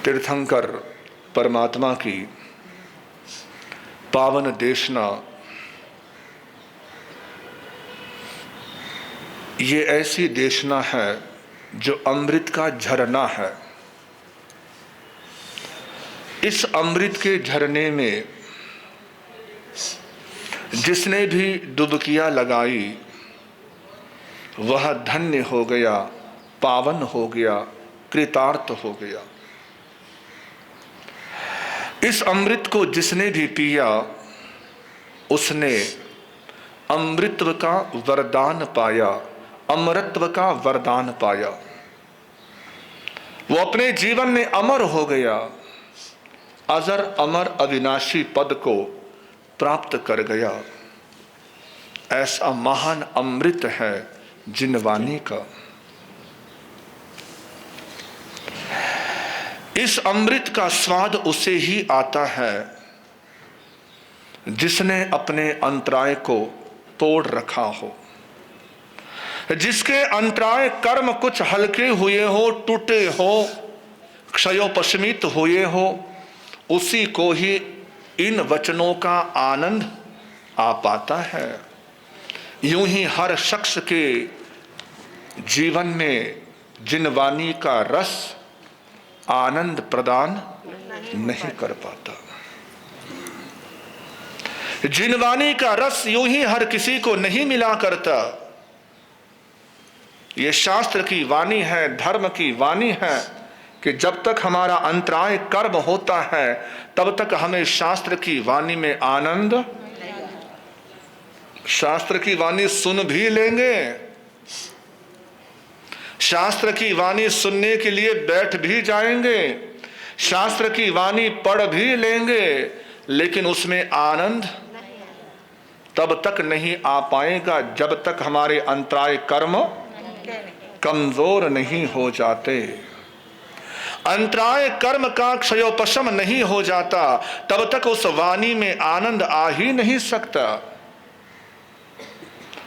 तीर्थंकर परमात्मा की पावन देशना ये ऐसी देशना है जो अमृत का झरना है। इस अमृत के झरने में जिसने भी डुबकियां लगाई वह धन्य हो गया, पावन हो गया, कृतार्थ हो गया। इस अमृत को जिसने भी पिया उसने अमृतत्व का वरदान पाया, अमरत्व का वरदान पाया। वो अपने जीवन में अमर हो गया, अजर अमर अविनाशी पद को प्राप्त कर गया। ऐसा महान अमृत है जिनवानी का। इस अमृत का स्वाद उसे ही आता है जिसने अपने अंतराय को तोड़ रखा हो, जिसके अंतराय कर्म कुछ हल्के हुए हो, टूटे हो, क्षयोपशमित हुए हो, उसी को ही इन वचनों का आनंद आ पाता है। यूं ही हर शख्स के जीवन में जिनवानी का रस आनंद प्रदान नहीं कर पाता। जिनवानी का रस यूं ही हर किसी को नहीं मिला करता। ये शास्त्र की वाणी है, धर्म की वाणी है कि जब तक हमारा अंतराय कर्म होता है तब तक हमें शास्त्र की वाणी में आनंद, शास्त्र की वाणी सुन भी लेंगे, शास्त्र की वाणी सुनने के लिए बैठ भी जाएंगे, शास्त्र की वाणी पढ़ भी लेंगे, लेकिन उसमें आनंद तब तक नहीं आ पाएगा जब तक हमारे अंतराय कर्म कमजोर नहीं हो जाते। अंतराय कर्म का क्षयोपशम नहीं हो जाता तब तक उस वाणी में आनंद आ ही नहीं सकता।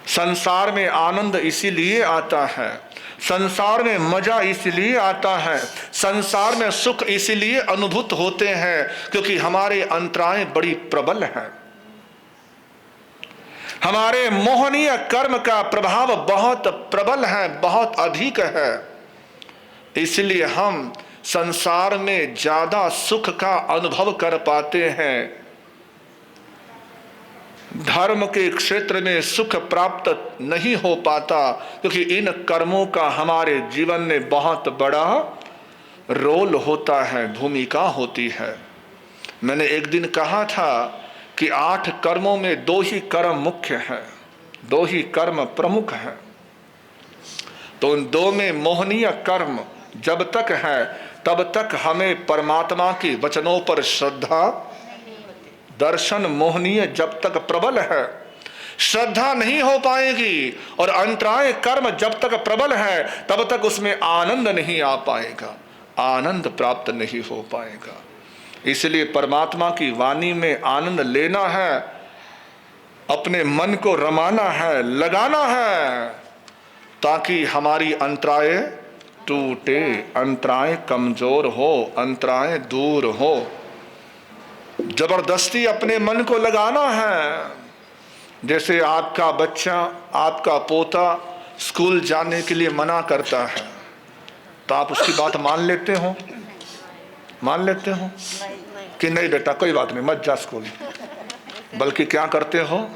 संसार में आनंद इसीलिए आता है, संसार में मजा इसलिए आता है, संसार में सुख इसलिए अनुभूत होते हैं क्योंकि हमारे अंतराय बड़ी प्रबल हैं। हमारे मोहनीय कर्म का प्रभाव बहुत प्रबल है, बहुत अधिक है। इसलिए हम संसार में ज्यादा सुख का अनुभव कर पाते हैं। धर्म के क्षेत्र में सुख प्राप्त नहीं हो पाता क्योंकि इन कर्मों का हमारे जीवन में बहुत बड़ा रोल होता है, भूमिका होती है। मैंने एक दिन कहा था कि 8 कर्मों में 2 ही कर्म मुख्य हैं, 2 ही कर्म प्रमुख हैं। तो उन 2 में मोहनीय कर्म जब तक है तब तक हमें परमात्मा के वचनों पर श्रद्धा, दर्शन मोहनीय जब तक प्रबल है, श्रद्धा नहीं हो पाएगी। और अंतराय कर्म जब तक प्रबल है तब तक उसमें आनंद नहीं आ पाएगा, आनंद प्राप्त नहीं हो पाएगा। इसलिए परमात्मा की वाणी में आनंद लेना है, अपने मन को रमाना है, लगाना है, ताकि हमारी अंतराय टूटे, अंतराय कमजोर हो, अंतराय दूर हो। जबरदस्ती अपने मन को लगाना है। जैसे आपका बच्चा, आपका पोता स्कूल जाने के लिए मना करता है तो आप उसकी बात मान लेते हो? मान लेते हो कि नहीं बेटा कोई बात नहीं, मत जा स्कूल, बल्कि क्या करते हो?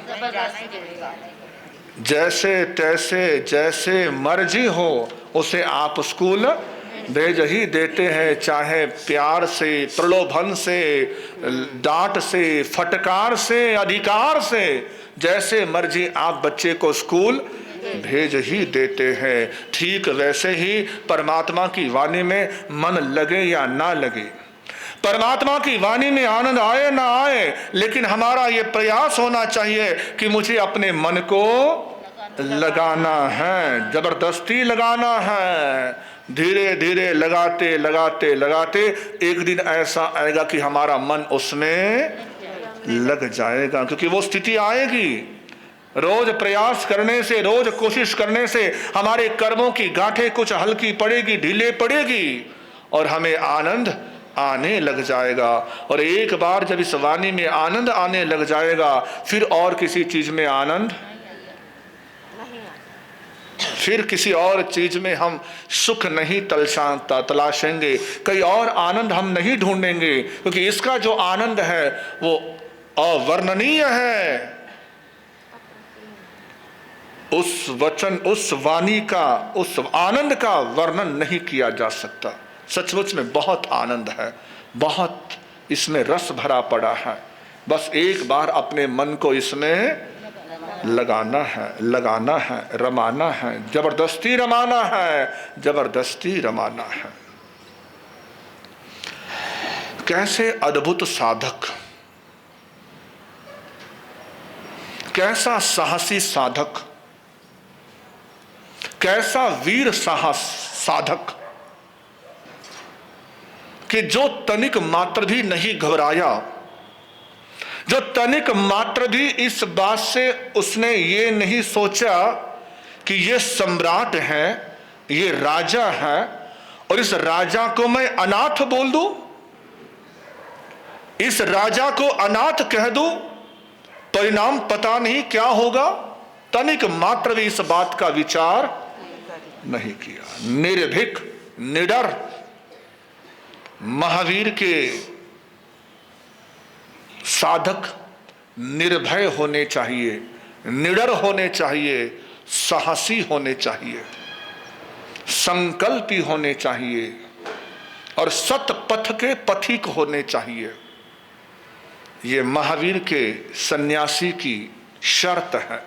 जैसे तैसे जैसे मर्जी हो उसे आप स्कूल भेज ही देते हैं, चाहे प्यार से, प्रलोभन से, डांट से, फटकार से, अधिकार से, जैसे मर्जी आप बच्चे को स्कूल भेज ही देते हैं। ठीक वैसे ही परमात्मा की वाणी में मन लगे या ना लगे, परमात्मा की वाणी में आनंद आए ना आए, लेकिन हमारा ये प्रयास होना चाहिए कि मुझे अपने मन को लगाना है, जबरदस्ती लगाना है। धीरे धीरे लगाते लगाते लगाते एक दिन ऐसा आएगा कि हमारा मन उसमें लग जाएगा, क्योंकि वो स्थिति आएगी। रोज प्रयास करने से, रोज कोशिश करने से हमारे कर्मों की गांठें कुछ हल्की पड़ेगी, ढीले पड़ेगी और हमें आनंद आने लग जाएगा। और एक बार जब इस वाणी में आनंद आने लग जाएगा, फिर और किसी चीज में आनंद, फिर किसी और चीज में हम सुख नहीं तलाशेंगे, कहीं और आनंद हम नहीं ढूंढेंगे, क्योंकि इसका जो आनंद है वो अवर्णनीय है। उस वचन, उस वाणी का, उस आनंद का वर्णन नहीं किया जा सकता। सचमुच में बहुत आनंद है, बहुत इसमें रस भरा पड़ा है। बस एक बार अपने मन को इसमें लगाना है, लगाना है, रमाना है, जबरदस्ती रमाना है, जबरदस्ती रमाना है। कैसे अद्भुत साधक, कैसा साहसी साधक, कैसा वीर साहस साधक कि जो तनिक मात्र भी नहीं घबराया, जो तनिक मात्र भी इस बात से उसने ये नहीं सोचा कि ये सम्राट है, ये राजा है, और इस राजा को मैं अनाथ बोल दूं, इस राजा को अनाथ कह दूं, परिणाम पता नहीं क्या होगा। तनिक मात्र भी इस बात का विचार नहीं किया। निर्भीक, निडर महावीर के साधक निर्भय होने चाहिए, निडर होने चाहिए, साहसी होने चाहिए, संकल्पी होने चाहिए और सत पथ के पथिक होने चाहिए। ये महावीर के सन्यासी की शर्त है।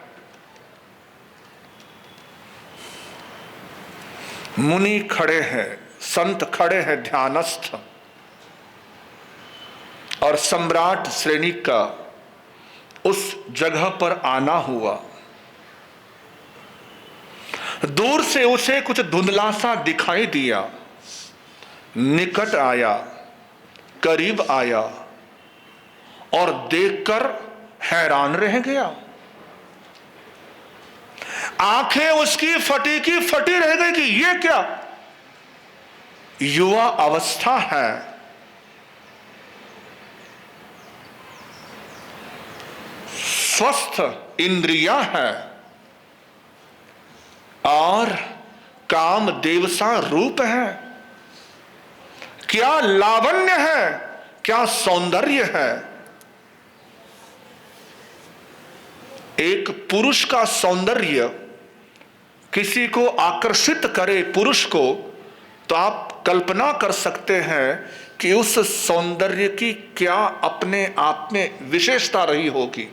मुनि खड़े हैं, संत खड़े हैं ध्यानस्थ, और सम्राट श्रेणी का उस जगह पर आना हुआ। दूर से उसे कुछ धुंधला सा दिखाई दिया, निकट आया, करीब आया और देखकर हैरान रह गया। आंखें उसकी फटी की फटी रह गई कि ये क्या युवा अवस्था है, स्वस्थ इंद्रियां है और काम देवसा रूप है। क्या लावण्य है, क्या सौंदर्य है। एक पुरुष का सौंदर्य किसी को आकर्षित करे, पुरुष को, तो आप कल्पना कर सकते हैं कि उस सौंदर्य की क्या अपने आप में विशेषता रही होगी।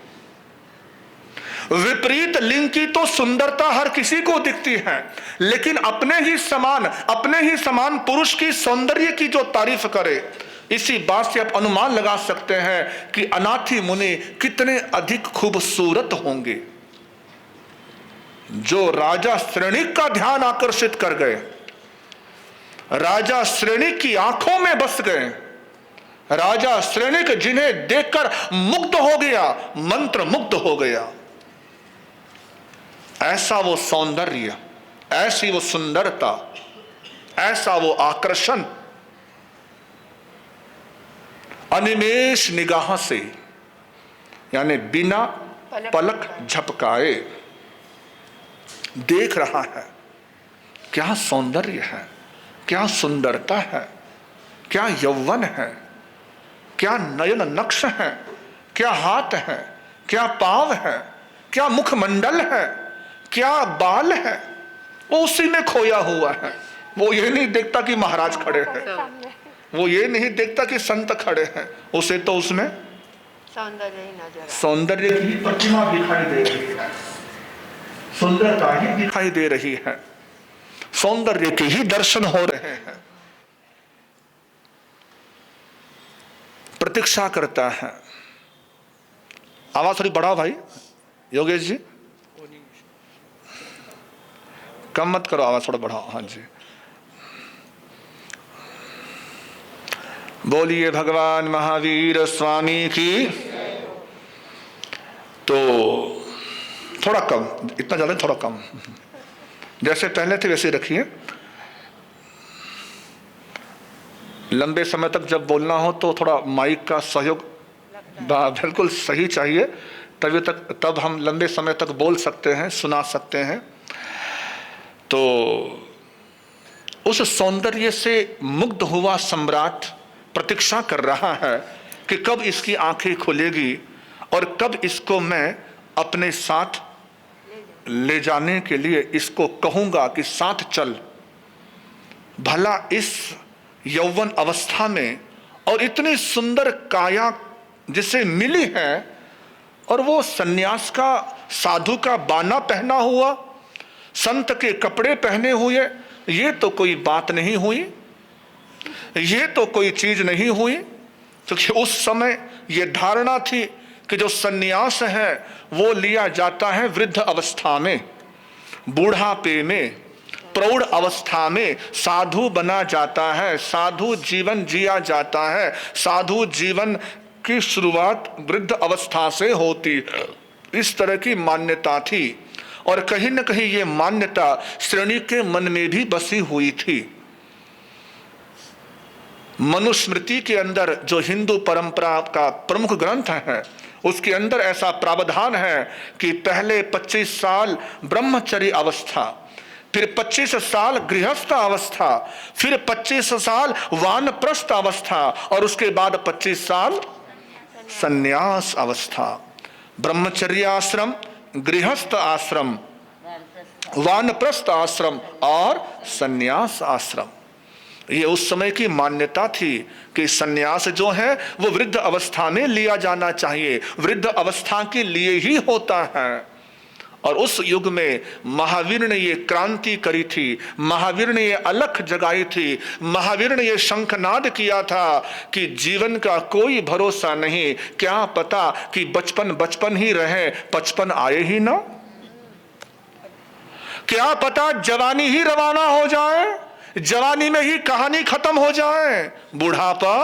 विपरीत लिंग की तो सुंदरता हर किसी को दिखती है, लेकिन अपने ही समान पुरुष की सौंदर्य की जो तारीफ करे, इसी बात से आप अनुमान लगा सकते हैं कि अनाथी मुनि कितने अधिक खूबसूरत होंगे। जो राजा श्रेणिक का ध्यान आकर्षित कर गए, राजा श्रेणिक की आंखों में बस गए, राजा श्रेणिक जिन्हें देखकर मुग्ध हो गया, मंत्र मुग्ध हो गया। ऐसा वो सौंदर्य, ऐसी वो सुंदरता, ऐसा वो आकर्षण अनिमेष निगाह से, यानी बिना पलक झपकाए देख रहा है। क्या सौंदर्य है, क्या सुंदरता है, क्या यौवन है, क्या नयन नक्श है, क्या हाथ है, क्या पांव है, क्या मुखमंडल है, क्या बाल है। वो उसी में खोया हुआ है। वो ये नहीं देखता कि महाराज खड़े हैं, वो ये नहीं देखता कि संत खड़े हैं, उसे तो उसमें सौंदर्य की प्रतिमा दिखाई दे रही है, सुंदरता ही दिखाई दे रही है, सौंदर्य के ही दर्शन हो रहे हैं। प्रतीक्षा करता है। आवाज थोड़ी बढ़ाओ भाई योगेश जी, कम मत करो, आवाज थोड़ा बढ़ाओ। हाँ जी, बोलिए भगवान महावीर स्वामी की। तो थोड़ा कम, इतना ज्यादा थोड़ा कम, जैसे पहले थे वैसे रखिए। लंबे समय तक जब बोलना हो तो थोड़ा माइक का सहयोग बिल्कुल सही चाहिए, तब हम लंबे समय तक बोल सकते हैं, सुना सकते हैं। तो उस सौंदर्य से मुग्ध हुआ सम्राट प्रतीक्षा कर रहा है कि कब इसकी आंखें खुलेगी और कब इसको मैं अपने साथ ले जाने के लिए इसको कहूंगा कि साथ चल। भला इस यौवन अवस्था में और इतनी सुंदर काया जिसे मिली है और वो सन्यास का, साधु का बाना पहना हुआ, संत के कपड़े पहने हुए, ये तो कोई बात नहीं हुई, ये तो कोई चीज नहीं हुई। क्योंकि उस समय ये धारणा थी कि जो सन्यास है वो लिया जाता है वृद्ध अवस्था में, बूढ़ापे में, प्रौढ़ अवस्था में साधु बना जाता है, साधु जीवन जिया जाता है। साधु जीवन की शुरुआत वृद्ध अवस्था से होती है, इस तरह की मान्यता थी। और कहीं न कहीं ये मान्यता श्रेणी के मन में भी बसी हुई थी। मनुस्मृति के अंदर जो हिंदू परंपरा का प्रमुख ग्रंथ है, उसके अंदर ऐसा प्रावधान है कि पहले 25 साल ब्रह्मचर्य अवस्था, फिर 25 साल गृहस्थ अवस्था, फिर 25 साल वानप्रस्थ अवस्था और उसके बाद 25 साल संन्यास अवस्था। ब्रह्मचर्य आश्रम, गृहस्थ आश्रम, वानप्रस्थ आश्रम और संन्यास आश्रम। ये उस समय की मान्यता थी कि संन्यास जो है वो वृद्ध अवस्था में लिया जाना चाहिए, वृद्ध अवस्था के लिए ही होता है। और उस युग में महावीर ने ये क्रांति करी थी, महावीर ने ये अलख जगाई थी, महावीर ने ये शंखनाद किया था कि जीवन का कोई भरोसा नहीं, क्या पता कि बचपन बचपन ही रहे, 55 आए ही ना, क्या पता जवानी ही रवाना हो जाए, जवानी में ही कहानी खत्म हो जाए, बुढ़ापा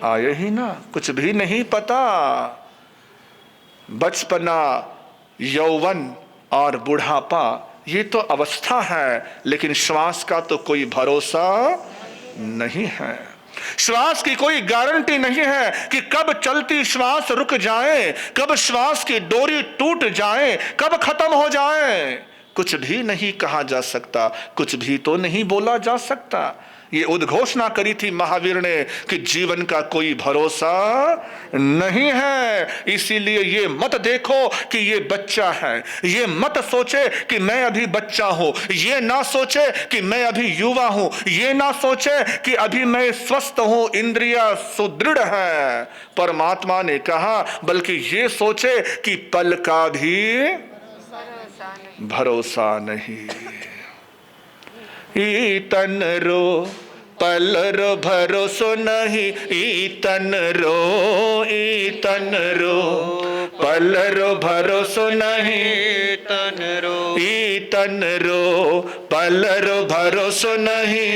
आए ही ना, कुछ भी नहीं पता। बचपना, यौवन और बुढ़ापा ये तो अवस्था है, लेकिन श्वास का तो कोई भरोसा नहीं है। श्वास की कोई गारंटी नहीं है कि कब चलती श्वास रुक जाए, कब श्वास की डोरी टूट जाए, कब खत्म हो जाए, कुछ भी नहीं कहा जा सकता, कुछ भी तो नहीं बोला जा सकता। ये उद्घोषणा करी थी महावीर ने कि जीवन का कोई भरोसा नहीं है। इसीलिए ये मत देखो कि ये बच्चा है, ये मत सोचे कि मैं अभी बच्चा हूं, ये ना सोचे कि मैं अभी युवा हूं, ये ना सोचे कि अभी मैं स्वस्थ हूं, इंद्रिया सुदृढ़ है। परमात्मा ने कहा बल्कि ये सोचे कि पल का भी भरोसा नहीं। ईतन रो पल रो भरोसो नहीं, ईतन रो पल रो भरोसो नहीं, ईतन रो पल रो भरोसो नहीं,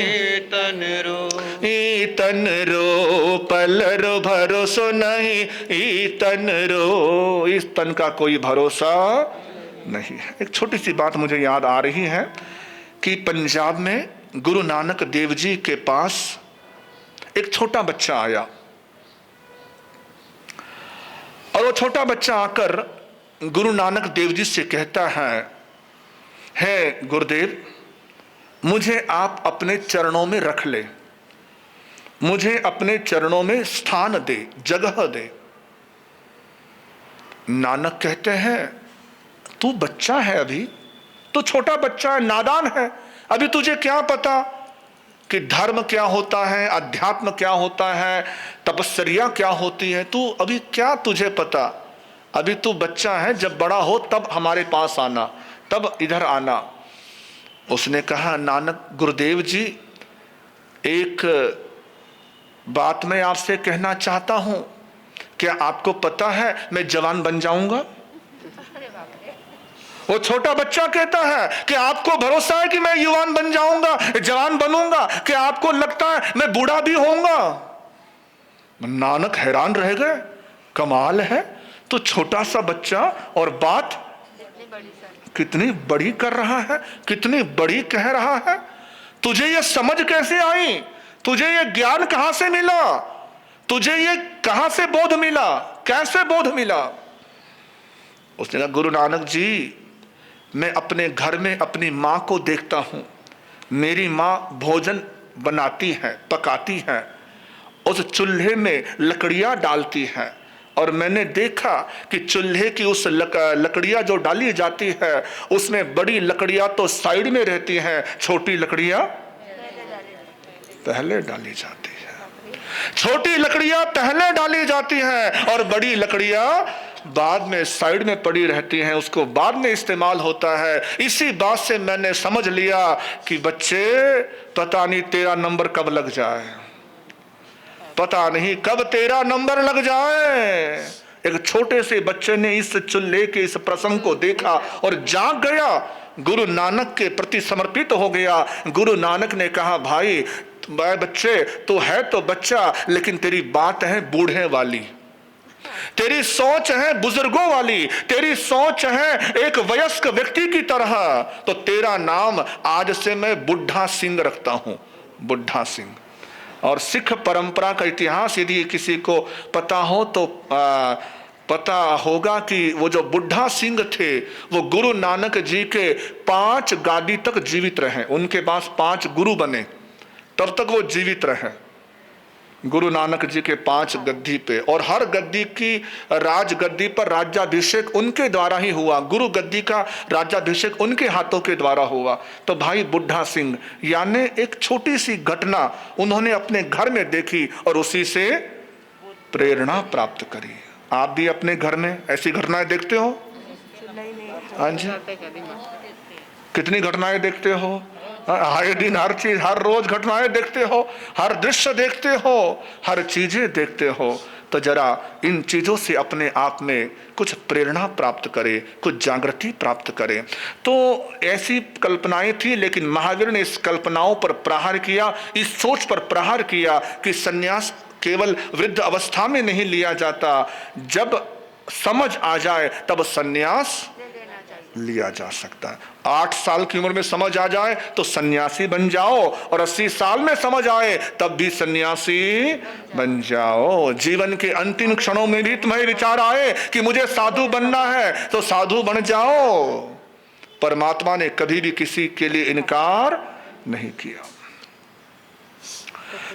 ईतन रो पल रो भरोसो नहीं, ईतन रो, इस तन का कोई भरोसा नहीं है। एक छोटी सी बात मुझे याद आ रही है कि पंजाब में गुरु नानक देव जी के पास एक छोटा बच्चा आया और वो छोटा बच्चा आकर गुरु नानक देव जी से कहता है गुरुदेव, मुझे आप अपने चरणों में रख ले, मुझे अपने चरणों में स्थान दे, जगह दे। नानक कहते हैं तू बच्चा है, अभी तू छोटा बच्चा है, नादान है, अभी तुझे क्या पता कि धर्म क्या होता है, अध्यात्म क्या होता है, तपस्या क्या होती है, तू अभी क्या तुझे पता, अभी तू बच्चा है, जब बड़ा हो तब हमारे पास आना, तब इधर आना। उसने कहा नानक गुरुदेव जी, एक बात मैं आपसे कहना चाहता हूं, क्या आपको पता है मैं जवान बन जाऊंगा? वो छोटा बच्चा कहता है कि आपको भरोसा है कि मैं युवान बन जाऊंगा, जवान बनूंगा, कि आपको लगता है मैं बूढ़ा भी होऊंगा? नानक हैरान रह गए, कमाल है, तो छोटा सा बच्चा और बात कितनी बड़ी कर रहा है, कितनी बड़ी कह रहा है, तुझे ये समझ कैसे आई, तुझे ये ज्ञान कहां से मिला, तुझे ये कहां से बोध मिला, कैसे बोध मिला? उसने कहा, गुरु नानक जी, मैं अपने घर में अपनी माँ को देखता हूँ, मेरी माँ भोजन बनाती है, पकाती है, उस चूल्हे में लकड़ियाँ डालती है, और मैंने देखा कि चूल्हे की उस लकड़ियाँ जो डाली जाती है उसमें बड़ी लकड़ियाँ तो साइड में रहती हैं, छोटी लकड़ियाँ पहले डाली जाती है। छोटी लकड़ियाँ पहले डाली जाती हैं और बड़ी लकड़ियाँ बाद में साइड में पड़ी रहती हैं, उसको बाद में इस्तेमाल होता है। इसी बात से मैंने समझ लिया कि बच्चे, पता नहीं तेरा नंबर कब लग जाए, पता नहीं कब तेरा नंबर लग जाए। एक छोटे से बच्चे ने इस चूल्हे के इस प्रसंग को देखा और जाग गया, गुरु नानक के प्रति समर्पित हो गया। गुरु नानक ने कहा, भाई बच्चे तो है तो बच्चा, लेकिन तेरी बात है बूढ़े वाली, तेरी सोच है बुजुर्गों वाली, तेरी सोच है एक वयस्क व्यक्ति की तरह, तो तेरा नाम आज से मैं बुढ़ा सिंह रखता हूं, बुढ़ा सिंह। और सिख परंपरा का इतिहास यदि किसी को पता हो तो पता होगा कि वो जो बुढ़ा सिंह थे वो गुरु नानक जी के 5 गादी तक जीवित रहे, उनके पास 5 गुरु बने, तब तक वो जीवित रहे गुरु नानक जी के 5 गद्दी पे। और हर गद्दी की राज गद्दी पर राज्याभिषेक उनके द्वारा ही हुआ, गुरु गद्दी का राज्याभिषेक उनके हाथों के द्वारा हुआ। तो भाई बुढ़ा सिंह यानी एक छोटी सी घटना उन्होंने अपने घर में देखी और उसी से प्रेरणा प्राप्त करी। आप भी अपने घर में ऐसी घटनाएं देखते हो? हाँ जी, कितनी घटनाएं देखते हो? हर दिन हर चीज, हर रोज घटनाएं देखते हो, हर दृश्य देखते हो, हर चीजें देखते हो। तो जरा इन चीजों से अपने आप में कुछ प्रेरणा प्राप्त करें, कुछ जागृति प्राप्त करें। तो ऐसी कल्पनाएं थी, लेकिन महावीर ने इस कल्पनाओं पर प्रहार किया, इस सोच पर प्रहार किया कि सन्यास केवल वृद्ध अवस्था में नहीं लिया जाता, जब समझ आ जाए तब सन्यास लिया जा सकता है। 8 साल की उम्र में समझ आ जाए तो सन्यासी बन जाओ, और 80 साल में समझ आए तब भी सन्यासी बन जाओ। जीवन के अंतिम क्षणों में भी तुम्हें विचार आए कि मुझे साधु बनना है तो साधु बन जाओ। परमात्मा ने कभी भी किसी के लिए इनकार नहीं किया।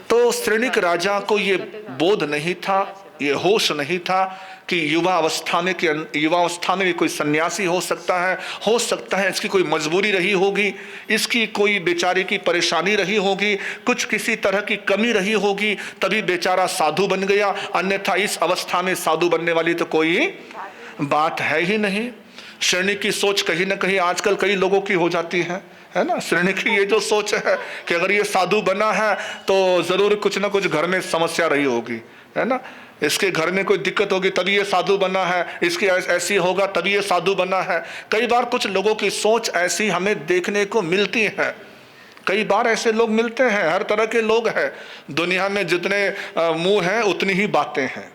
तो श्रेणिक राजा को ये बोध नहीं था, ये होश नहीं था कि युवा अवस्था में भी कोई सन्यासी हो सकता है इसकी कोई मजबूरी रही होगी, इसकी कोई बेचारे की परेशानी रही होगी, कुछ किसी तरह की कमी रही होगी, तभी बेचारा साधु बन गया, अन्यथा इस अवस्था में साधु बनने वाली तो कोई बात है ही नहीं। श्रेणी की सोच कहीं ना कहीं आजकल कई लोगों की हो जाती है ना। श्रेणी की ये जो सोच है कि अगर ये साधु बना है तो जरूर कुछ ना कुछ घर में समस्या रही होगी, है ना, इसके घर में कोई दिक्कत होगी तभी ये साधु बना है, इसके ऐसी होगा तभी ये साधु बना है। कई बार कुछ लोगों की सोच ऐसी हमें देखने को मिलती है, कई बार ऐसे लोग मिलते हैं, हर तरह के लोग हैं दुनिया में, जितने मुंह हैं उतनी ही बातें हैं।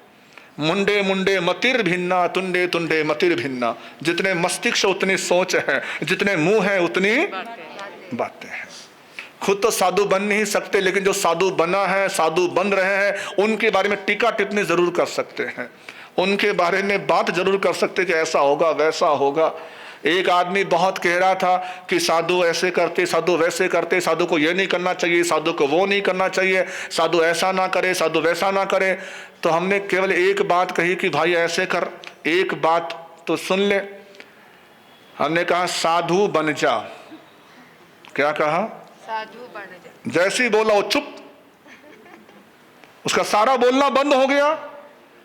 मुंडे मुंडे मतिर भिन्ना, तुंडे तुंडे मतिर भिन्ना, जितने मस्तिष्क उतनी सोच है, जितने मुंह हैं उतनी बातें हैं। खुद तो साधु बन नहीं सकते, लेकिन जो साधु बना है, साधु बन रहे हैं, उनके बारे में टीका टिप्पणी जरूर कर सकते हैं, उनके बारे में बात जरूर कर सकते कि ऐसा होगा वैसा होगा। एक आदमी बहुत कह रहा था कि साधु ऐसे करते, साधु वैसे करते, साधु को ये नहीं करना चाहिए, साधु को वो नहीं करना चाहिए, साधु ऐसा ना करे, साधु वैसा ना करे। तो हमने केवल एक बात कही कि भाई ऐसे कर, एक बात तो सुन ले। हमने कहा साधु बन जा। क्या कहा? साधु बन जा। जैसे ही बोला वो चुप, उसका सारा बोलना बंद हो गया।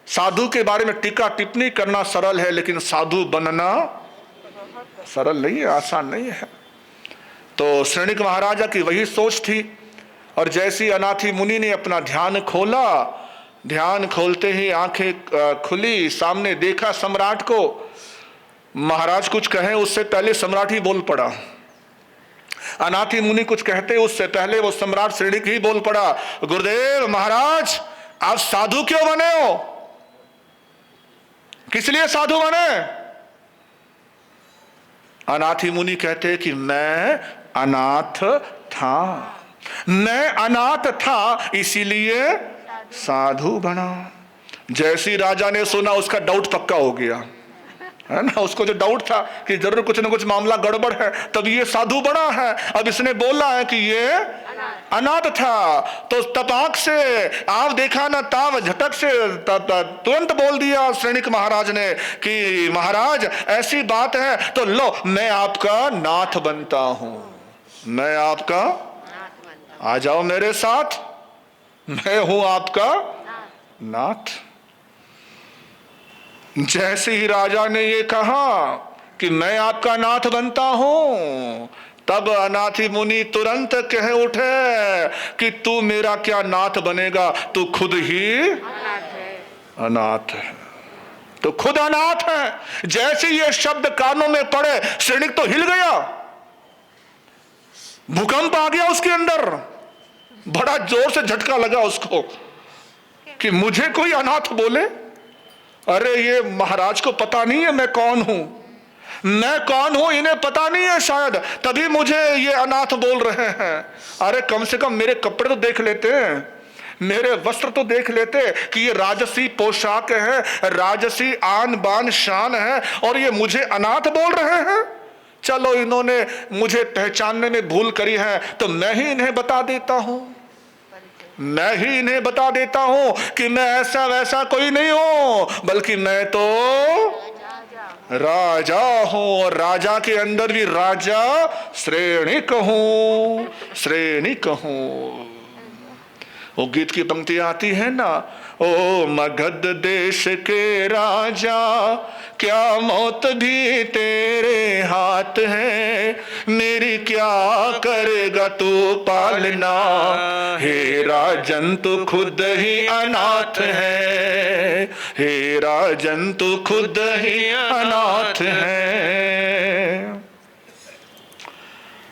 साधु के बारे में टीका टिप्पणी करना सरल है, लेकिन साधु बनना सरल नहीं है, आसान नहीं है। तो श्रेणिक महाराजा की वही सोच थी। और जैसी अनाथी मुनि ने अपना ध्यान खोला, ध्यान खोलते ही आंखें खुली, सामने देखा सम्राट को। महाराज कुछ कहे उससे पहले सम्राट ही बोल पड़ा। अनाथी मुनि कुछ कहते उससे पहले वो सम्राट श्रेणिक ही बोल पड़ा, गुरुदेव महाराज आप साधु क्यों बने हो? किस लिए साधु बने? अनाथी मुनि कहते कि मैं अनाथ था, मैं अनाथ था इसीलिए साधु बना। जैसी राजा ने सुना उसका डाउट पक्का हो गया, है ना। उसको जो डाउट था कि जरूर कुछ ना कुछ मामला गड़बड़ है, तब ये साधु बना है। अब इसने बोला है कि ये अनाथ था, तो तपाक से आप देखा ना ताव झटक से तुरंत बोल दिया श्रेणिक महाराज ने कि महाराज ऐसी बात है तो लो मैं आपका नाथ बनता हूं, मैं आपका, आ जाओ मेरे साथ, मैं हूं आपका नाथ। जैसे ही राजा ने ये कहा कि मैं आपका नाथ बनता हूं, तब अनाथी मुनि तुरंत कह उठे कि तू मेरा क्या नाथ बनेगा, तू खुद ही अनाथ है, तो खुद अनाथ है। जैसे ये शब्द कानों में पड़े श्रेणिक तो हिल गया, भूकंप आ गया उसके अंदर, बड़ा जोर से झटका लगा उसको कि मुझे कोई अनाथ बोले। अरे ये महाराज को पता नहीं है मैं कौन हूं, मैं कौन हूं इन्हें पता नहीं है शायद, तभी मुझे ये अनाथ बोल रहे हैं। अरे कम से कम मेरे कपड़े तो देख लेते हैं, मेरे वस्त्र तो देख लेते कि ये राजसी पोशाक है, राजसी आन बान शान है, और ये मुझे अनाथ बोल रहे हैं। चलो इन्होंने मुझे पहचानने में भूल करी है तो मैं ही इन्हें बता देता हूं, मैं ही इन्हें बता देता हूं कि मैं ऐसा वैसा कोई नहीं हूं, बल्कि मैं तो राजा हूं, और राजा के अंदर भी राजा श्रेणिक हूं, श्रेणिक हूं। वो गीत की पंक्ति आती है ना, ओ मगध देश के राजा क्या मौत भी तेरे हाथ है, मेरी क्या करेगा तू पालना, हे राजन तू खुद ही अनाथ है, हे राजन तू खुद ही अनाथ है।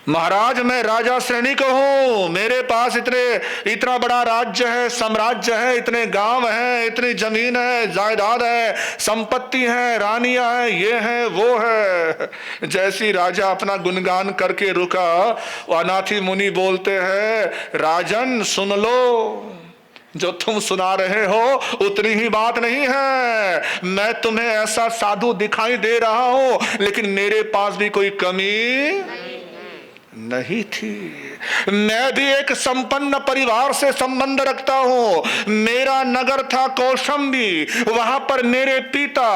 महाराज मैं राजा श्रेणी को हूं, मेरे पास इतना बड़ा राज्य है, साम्राज्य है, इतने गांव हैं, इतनी जमीन है, जायदाद है, संपत्ति है, रानियां है, ये है वो है। जैसी राजा अपना गुणगान करके रुका, अनाथी मुनि बोलते हैं राजन सुन लो, जो तुम सुना रहे हो उतनी ही बात नहीं है, मैं तुम्हें ऐसा साधु दिखाई दे रहा हूं, लेकिन मेरे पास भी कोई कमी नहीं थी। मैं भी एक संपन्न परिवार से संबंध रखता हूं। मेरा नगर था कौशंबी, वहां पर मेरे पिता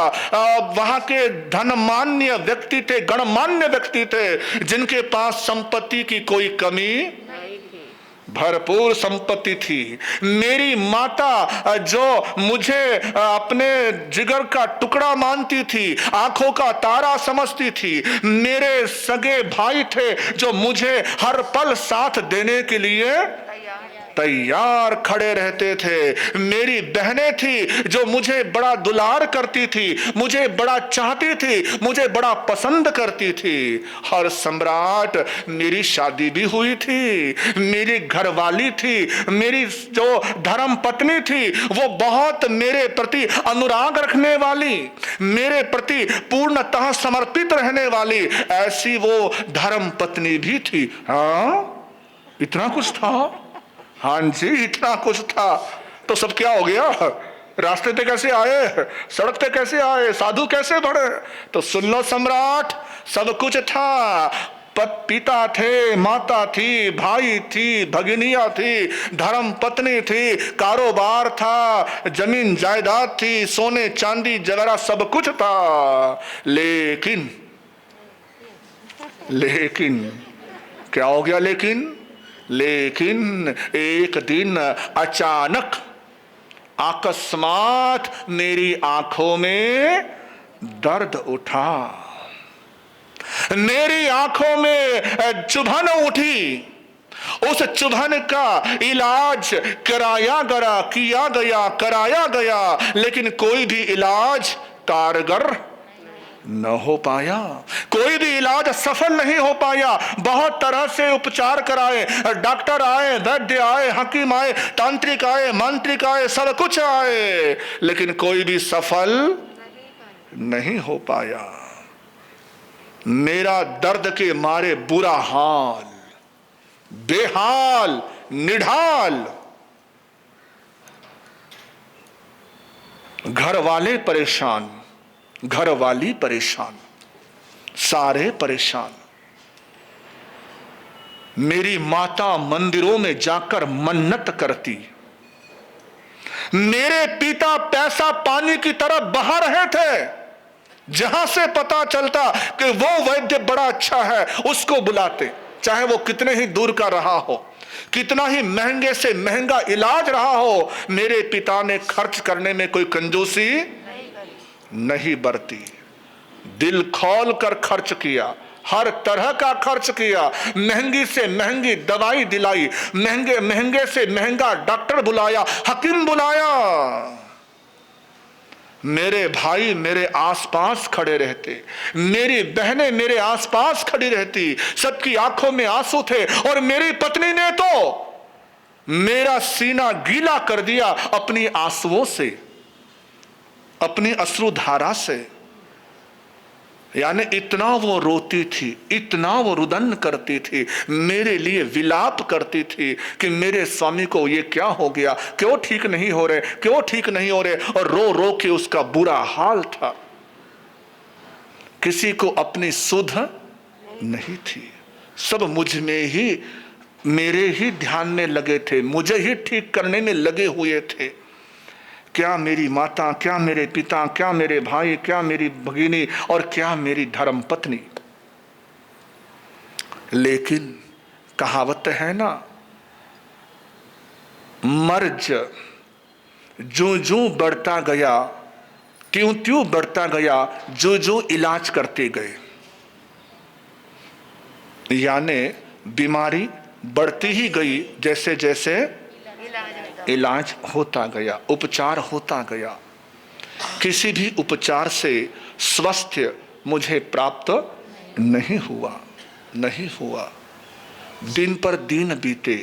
वहां के धनमान्य व्यक्ति थे, गणमान्य व्यक्ति थे, जिनके पास संपत्ति की कोई कमी, भरपूर संपत्ति थी। मेरी माता जो मुझे अपने जिगर का टुकड़ा मानती थी, आंखों का तारा समझती थी। मेरे सगे भाई थे जो मुझे हर पल साथ देने के लिए तैयार खड़े रहते थे। मेरी बहनें थी जो मुझे बड़ा दुलार करती थी, मुझे बड़ा चाहती थी, मुझे बड़ा पसंद करती थी। हर सम्राट, मेरी शादी भी हुई थी, मेरी घरवाली थी, मेरी जो धर्म पत्नी थी वो बहुत मेरे प्रति अनुराग रखने वाली, मेरे प्रति पूर्णतः समर्पित रहने वाली, ऐसी वो धर्म पत्नी भी थी। हाँ, इतना कुछ था। हाँ जी, इतना कुछ था। तो सब क्या हो गया? रास्ते पे कैसे आए, सड़क पे कैसे आए, साधु कैसे बढ़े? तो सुन लो सम्राट, सब कुछ था। पिता थे, माता थी, भाई थी, भगिनिया थी, धर्म पत्नी थी, कारोबार था, जमीन जायदाद थी, सोने चांदी जवेरा सब कुछ था। लेकिन क्या हो गया? लेकिन एक दिन अचानक अकस्मात मेरी आंखों में दर्द उठा, मेरी आंखों में चुभन उठी। उस चुभन का इलाज कराया गया, लेकिन कोई भी इलाज कारगर न हो पाया, कोई भी इलाज सफल नहीं हो पाया। बहुत तरह से उपचार कराए, डॉक्टर आए, वैद्य आए, हकीम आए, तांत्रिक आए, मांत्रिक आए, सब कुछ आए, लेकिन कोई भी सफल नहीं हो पाया। मेरा दर्द के मारे बुरा हाल, बेहाल, निढाल। घर वाले परेशान, घर वाली परेशान, सारे परेशान। मेरी माता मंदिरों में जाकर मन्नत करती, मेरे पिता पैसा पानी की तरह बहा रहे थे। जहां से पता चलता कि वो वैद्य बड़ा अच्छा है, उसको बुलाते, चाहे वो कितने ही दूर का रहा हो, कितना ही महंगे से महंगा इलाज रहा हो। मेरे पिता ने खर्च करने में कोई कंजूसी नहीं बरती, दिल खोल कर खर्च किया, हर तरह का खर्च किया। महंगी से महंगी दवाई दिलाई, महंगे महंगे से महंगा डॉक्टर बुलाया, हकीम बुलाया। मेरे भाई मेरे आसपास खड़े रहते, मेरी बहनें मेरे आसपास खड़ी रहती, सबकी आंखों में आंसू थे। और मेरी पत्नी ने तो मेरा सीना गीला कर दिया अपनी आंसुओं से, अपनी अश्रुधारा से। यानी इतना वो रोती थी, इतना वो रुदन करती थी, मेरे लिए विलाप करती थी कि मेरे स्वामी को ये क्या हो गया, क्यों ठीक नहीं हो रहे, क्यों ठीक नहीं हो रहे। और रो रो के उसका बुरा हाल था। किसी को अपनी सुध नहीं थी, सब मुझ में ही, मेरे ही ध्यान में लगे थे, मुझे ही ठीक करने में लगे हुए थे। क्या मेरी माता, क्या मेरे पिता, क्या मेरे भाई, क्या मेरी भगिनी और क्या मेरी धर्म पत्नी। लेकिन कहावत है ना, मर्ज जो जो बढ़ता गया, त्यों त्यों बढ़ता गया, जो जो इलाज करते गए। यानी बीमारी बढ़ती ही गई जैसे जैसे इलाज होता गया, उपचार होता गया। किसी भी उपचार से स्वास्थ्य मुझे प्राप्त नहीं हुआ, नहीं हुआ। दिन पर दिन बीते,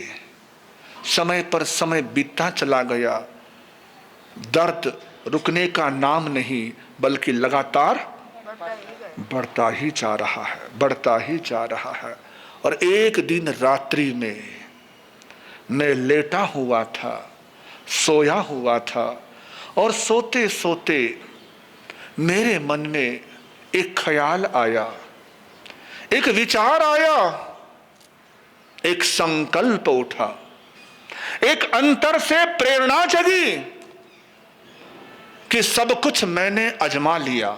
समय पर समय बीतता चला गया। दर्द रुकने का नाम नहीं, बल्कि लगातार बढ़ता ही जा रहा है, बढ़ता ही जा रहा है। और एक दिन रात्रि में मैं लेटा हुआ था, सोया हुआ था, और सोते सोते मेरे मन में एक ख्याल आया, एक विचार आया, एक संकल्प उठा, एक अंतर से प्रेरणा जगी कि सब कुछ मैंने आजमा लिया,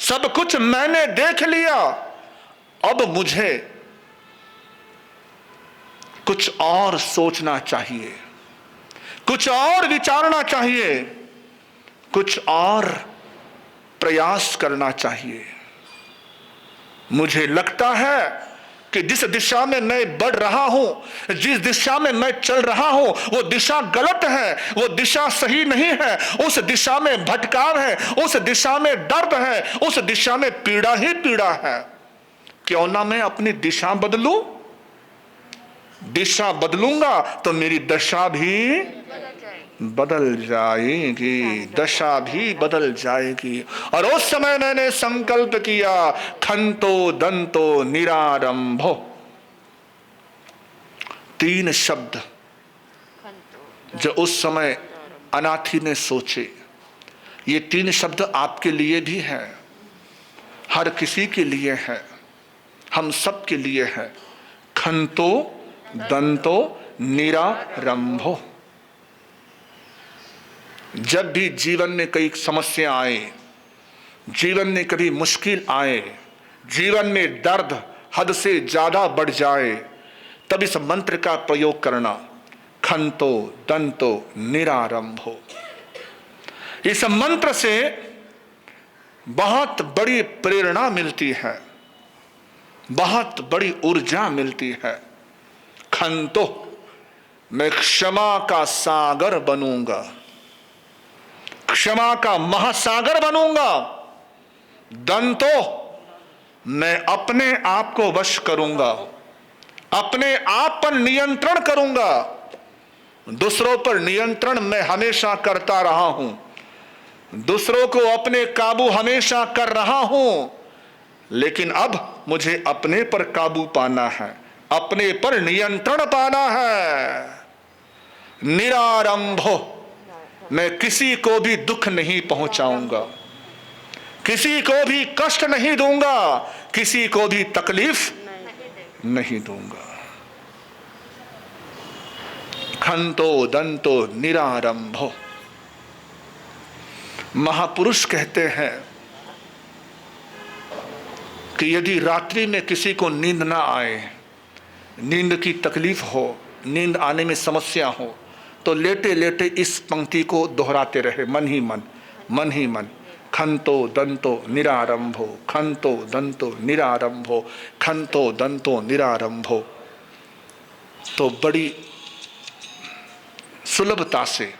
सब कुछ मैंने देख लिया, अब मुझे कुछ और सोचना चाहिए, कुछ और विचारना चाहिए, कुछ और प्रयास करना चाहिए। मुझे लगता है कि जिस दिशा में मैं बढ़ रहा हूं, जिस दिशा में मैं चल रहा हूं, वो दिशा गलत है, वो दिशा सही नहीं है। उस दिशा में भटकाव है, उस दिशा में दर्द है, उस दिशा में पीड़ा ही पीड़ा है। क्यों ना मैं अपनी दिशा बदलूं? दिशा बदलूंगा तो मेरी दशा भी बदल जाएगी, दशा भी बदल जाएगी। और उस समय मैंने संकल्प किया, खंतो दंतो निरारंभो। 3 शब्द जो उस समय अनाथी ने सोचे, ये 3 शब्द आपके लिए भी हैं, हर किसी के लिए है, हम सब के लिए है। खंतो दंतो निरारंभो। जब भी जीवन में कई समस्या आए, जीवन में कभी मुश्किल आए, जीवन में दर्द हद से ज्यादा बढ़ जाए, तब इस मंत्र का प्रयोग करना, खंतो दंतो निरारंभो। इस मंत्र से बहुत बड़ी प्रेरणा मिलती है, बहुत बड़ी ऊर्जा मिलती है। खंतो, मैं क्षमा का सागर बनूंगा, क्षमा का महासागर बनूंगा। दंतो, मैं अपने आप को वश करूंगा, अपने आप पर नियंत्रण करूंगा। दूसरों पर नियंत्रण मैं हमेशा करता रहा हूं, दूसरों को अपने काबू हमेशा कर रहा हूं, लेकिन अब मुझे अपने पर काबू पाना है, अपने पर नियंत्रण पाना है। निरारंभो, मैं किसी को भी दुख नहीं पहुंचाऊंगा, किसी को भी कष्ट नहीं दूंगा, किसी को भी तकलीफ नहीं दूंगा। खंतो दंतो निरारंभो। महापुरुष कहते हैं कि यदि रात्रि में किसी को नींद ना आए, नींद की तकलीफ हो, नींद आने में समस्या हो, तो लेटे लेटे इस पंक्ति को दोहराते रहे मन ही मन, मन ही मन। खंतो दंतो निरारंभो, खंतो दंतो निरारंभो, खंतो दंतो निरारंभो। तो बड़ी सुलभता से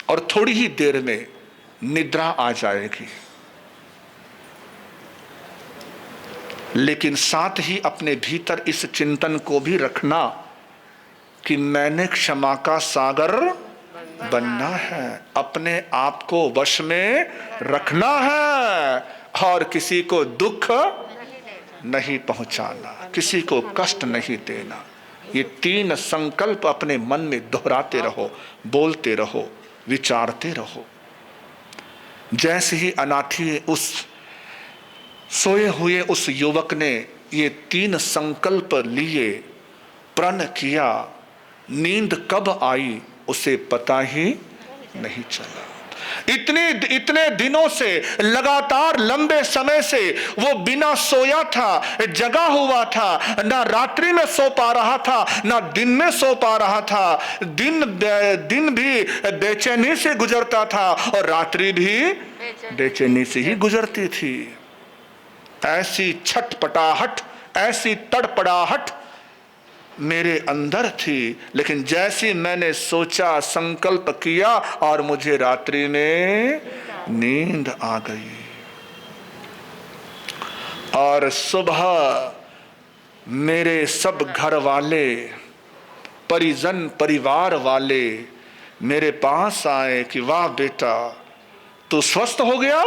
और थोड़ी ही देर में निद्रा आ जाएगी। लेकिन साथ ही अपने भीतर इस चिंतन को भी रखना कि मैंने क्षमा का सागर बनना है, अपने आप को वश में रखना है और किसी को दुख नहीं पहुंचाना, किसी को कष्ट नहीं देना। ये 3 संकल्प अपने मन में दोहराते रहो, बोलते रहो, विचारते रहो। जैसे ही अनाथी उस सोए हुए उस युवक ने ये 3 संकल्प लिए, प्रण किया, नींद कब आई उसे पता ही नहीं चला। इतने दिनों से लगातार लंबे समय से वो बिना सोया था, जगा हुआ था, ना रात्रि में सो पा रहा था, ना दिन में सो पा रहा था। दिन भी बेचैनी से गुजरता था और रात्रि भी बेचैनी से ही गुजरती थी। ऐसी छटपटाहट, ऐसी तड़पड़ाहट मेरे अंदर थी। लेकिन जैसी मैंने सोचा, संकल्प किया और मुझे रात्रि में नींद आ गई। और सुबह मेरे सब घर वाले, परिजन, परिवार वाले मेरे पास आए कि वाह बेटा, तू स्वस्थ हो गया।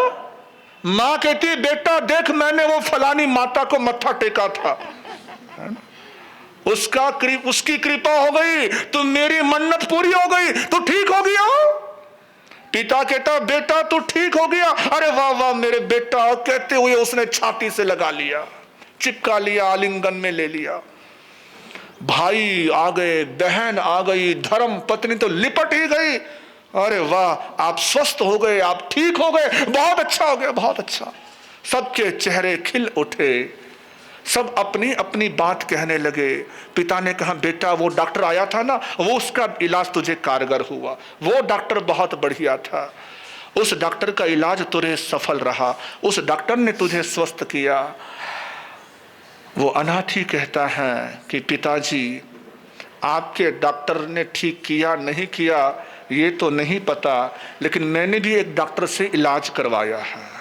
माँ कहती बेटा देख, मैंने वो फलानी माता को मत्था टेका था, उसकी कृपा हो गई, तो मेरी मन्नत पूरी हो गई, तू ठीक हो गया। पिता कहता बेटा तू ठीक हो गया। अरे वाह वाह मेरे बेटा, कहते हुए उसने छाती से लगा लिया, चिपका लिया, आलिंगन में ले लिया। भाई आ गए, बहन आ गई, धर्म पत्नी तो लिपट ही गई। अरे वाह आप स्वस्थ हो गए, आप ठीक हो गए, बहुत अच्छा हो गया, बहुत अच्छा। सबके चेहरे खिल उठे, सब अपनी अपनी बात कहने लगे। पिता ने कहा बेटा वो डॉक्टर आया था ना, वो उसका इलाज तुझे कारगर हुआ, वो डॉक्टर बहुत बढ़िया था, उस डॉक्टर का इलाज तुझे सफल रहा, उस डॉक्टर ने तुझे स्वस्थ किया। वो अनाथी कहता है कि पिताजी आपके डॉक्टर ने ठीक किया नहीं किया ये तो नहीं पता, लेकिन मैंने भी एक डॉक्टर से इलाज करवाया है,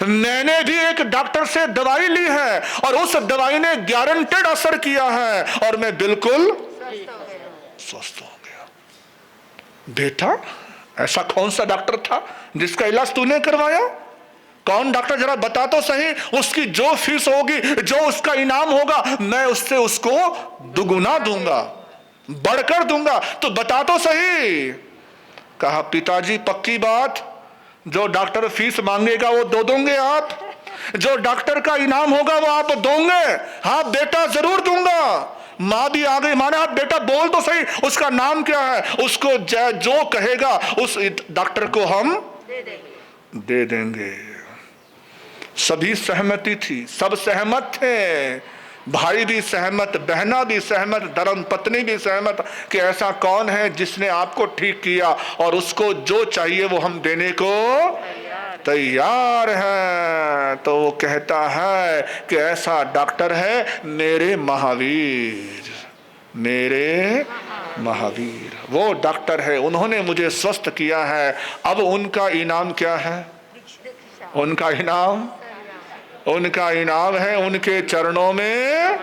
मैंने भी एक डॉक्टर से दवाई ली है और उस दवाई ने गारंटेड असर किया है और मैं बिल्कुल स्वस्थ हो गया। बेटा ऐसा कौन सा डॉक्टर था जिसका इलाज तूने करवाया? कौन डॉक्टर जरा बता तो सही। उसकी जो फीस होगी, जो उसका इनाम होगा, मैं उससे उसको दुगुना दूंगा, बढ़कर दूंगा, तो बता तो सही। कहा पिताजी पक्की बात, जो डॉक्टर फीस मांगेगा वो दो दोगे आप, जो डॉक्टर का इनाम होगा वो आप दोगे? हाँ बेटा जरूर दूंगा। माँ भी आ गई, माने आप बेटा बोल तो सही, उसका नाम क्या है? उसको जो कहेगा उस डॉक्टर को हम दे देंगे। सभी सहमति थी, सब सहमत थे, भाई भी सहमत, बहना भी सहमत, धर्म पत्नी भी सहमत कि ऐसा कौन है जिसने आपको ठीक किया और उसको जो चाहिए वो हम देने को तैयार हैं। तो वो कहता है कि ऐसा डॉक्टर है मेरे महावीर, मेरे महावीर, वो डॉक्टर है, उन्होंने मुझे स्वस्थ किया है। अब उनका इनाम क्या है? उनका इनाम है उनके चरणों में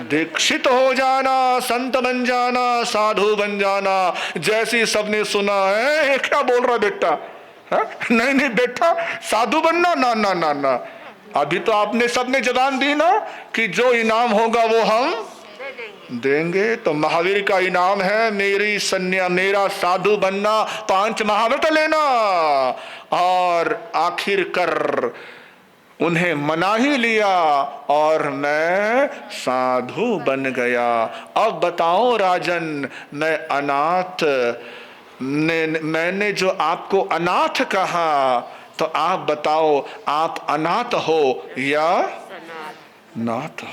दीक्षित हो जाना, संत बन जाना, साधु बन जाना। जैसे सबने सुना है क्या बोल रहा बेटा? नहीं नहीं बेटा साधु बनना, ना ना ना ना, अभी तो आपने सबने जबान दी ना कि जो इनाम होगा वो हम देंगे। तो महावीर का इनाम है मेरा साधु बनना, 5 महाव्रत लेना, और आखिर कर उन्हें मना ही लिया और मैं साधु बन गया। अब बताओ राजन, मैं अनाथ मैंने जो आपको अनाथ कहा, तो आप बताओ आप अनाथ हो या नाथ हो?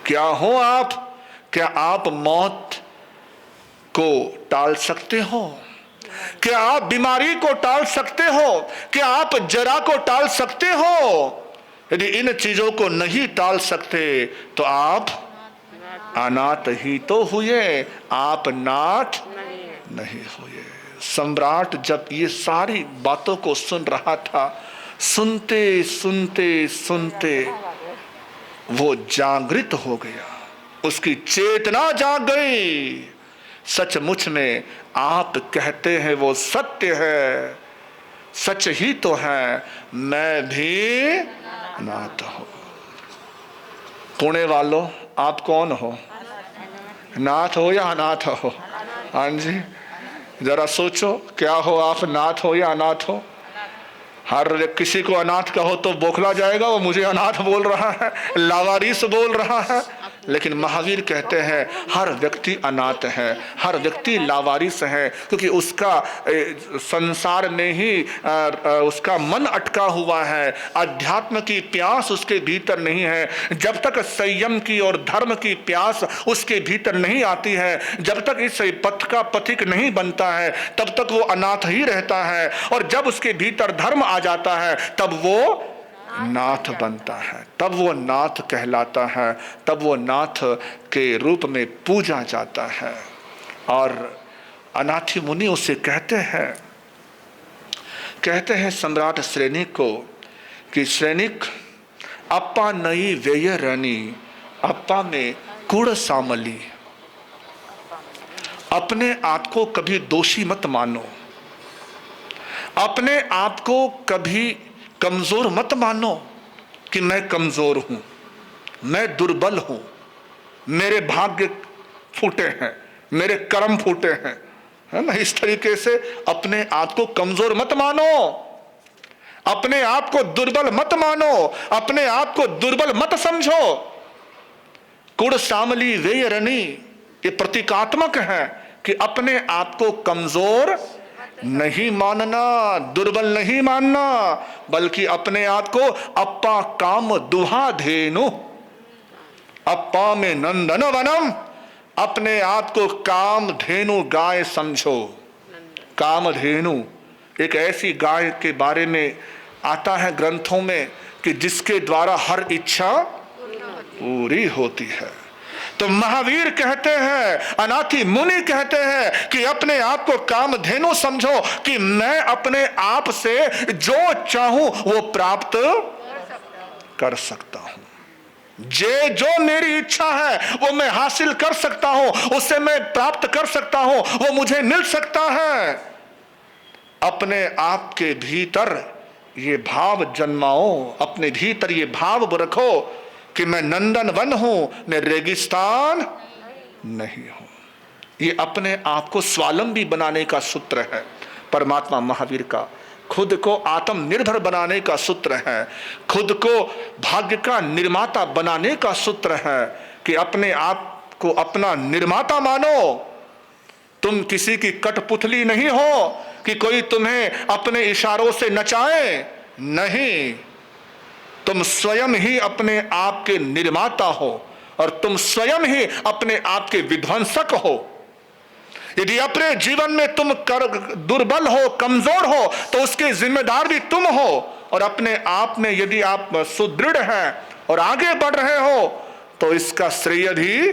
क्या हो आप? क्या आप मौत को टाल सकते हो? क्या आप बीमारी को टाल सकते हो? क्या आप जरा को टाल सकते हो? यदि इन चीजों को नहीं टाल सकते तो आप अनाथ ही तो हुए, आप नाथ नहीं हुए। सम्राट जब ये सारी बातों को सुन रहा था, सुनते सुनते सुनते वो जागृत हो गया, उसकी चेतना जाग गई। सचमुच में आप कहते हैं वो सत्य है, सच ही तो है, मैं भी नाथ हूं। पुणे वालों, आप कौन हो? नाथ हो या अनाथ हो? हाँ जी, जरा सोचो, क्या हो आप? नाथ हो या अनाथ हो? हर किसी को अनाथ कहो तो बौखला जाएगा, वो मुझे अनाथ बोल रहा है, लावारिस बोल रहा है। लेकिन महावीर कहते हैं हर व्यक्ति अनाथ है, हर व्यक्ति लावारिस है, क्योंकि उसका संसार में ही उसका मन अटका हुआ है, अध्यात्म की प्यास उसके भीतर नहीं है। जब तक संयम की और धर्म की प्यास उसके भीतर नहीं आती है, जब तक इस पथ का पथिक नहीं बनता है, तब तक वो अनाथ ही रहता है। और जब उसके भीतर धर्म आ जाता है तब वो नाथ बनता है, तब वो नाथ कहलाता है, तब वो नाथ के रूप में पूजा जाता है। और अनाथी मुनि उसे कहते हैं सम्राट श्रेणिक को कि श्रेणिक, अप्पा नई वेय रनी, अप्पा में कुड़ सामली। अपने आप को कभी दोषी मत मानो, अपने आप को कभी कमजोर मत मानो कि मैं कमजोर हूं, मैं दुर्बल हूं, मेरे भाग्य फूटे हैं, मेरे कर्म फूटे हैं, है ना? इस तरीके से अपने आप को कमजोर मत मानो, अपने आप को दुर्बल मत मानो, अपने आप को दुर्बल मत समझो। कुड़ सामली वेय रनी, ये प्रतीकात्मक है कि अपने आप को कमजोर नहीं मानना, दुर्बल नहीं मानना, बल्कि अपने आप को अप्पा काम दुहा धेनु, अप्पा में नंदन वनम, अपने आप को काम धेनु गाय समझो। काम धेनु एक ऐसी गाय के बारे में आता है ग्रंथों में कि जिसके द्वारा हर इच्छा पूरी होती है। तो महावीर कहते हैं, अनाथी मुनि कहते हैं कि अपने आप को कामधेनु समझो कि मैं अपने आप से जो चाहूं वो प्राप्त कर सकता हूं। जो मेरी इच्छा है वो मैं हासिल कर सकता हूं, उससे मैं प्राप्त कर सकता हूं, वो मुझे मिल सकता है। अपने आप के भीतर ये भाव जन्माओ, अपने भीतर ये भाव रखो कि मैं नंदन वन हूं, मैं रेगिस्तान नहीं हूं। ये अपने आप को स्वावलंबी बनाने का सूत्र है परमात्मा महावीर का, खुद को आत्मनिर्भर बनाने का सूत्र है, खुद को भाग्य का निर्माता बनाने का सूत्र है कि अपने आप को अपना निर्माता मानो। तुम किसी की कठपुतली नहीं हो कि कोई तुम्हें अपने इशारों से नचाए, नहीं, तुम स्वयं ही अपने आप के निर्माता हो और तुम स्वयं ही अपने आप के विध्वंसक हो। यदि अपने जीवन में तुम दुर्बल हो, कमजोर हो, तो उसके जिम्मेदार भी तुम हो। और अपने आप में यदि आप सुदृढ़ हैं और आगे बढ़ रहे हो तो इसका श्रेय भी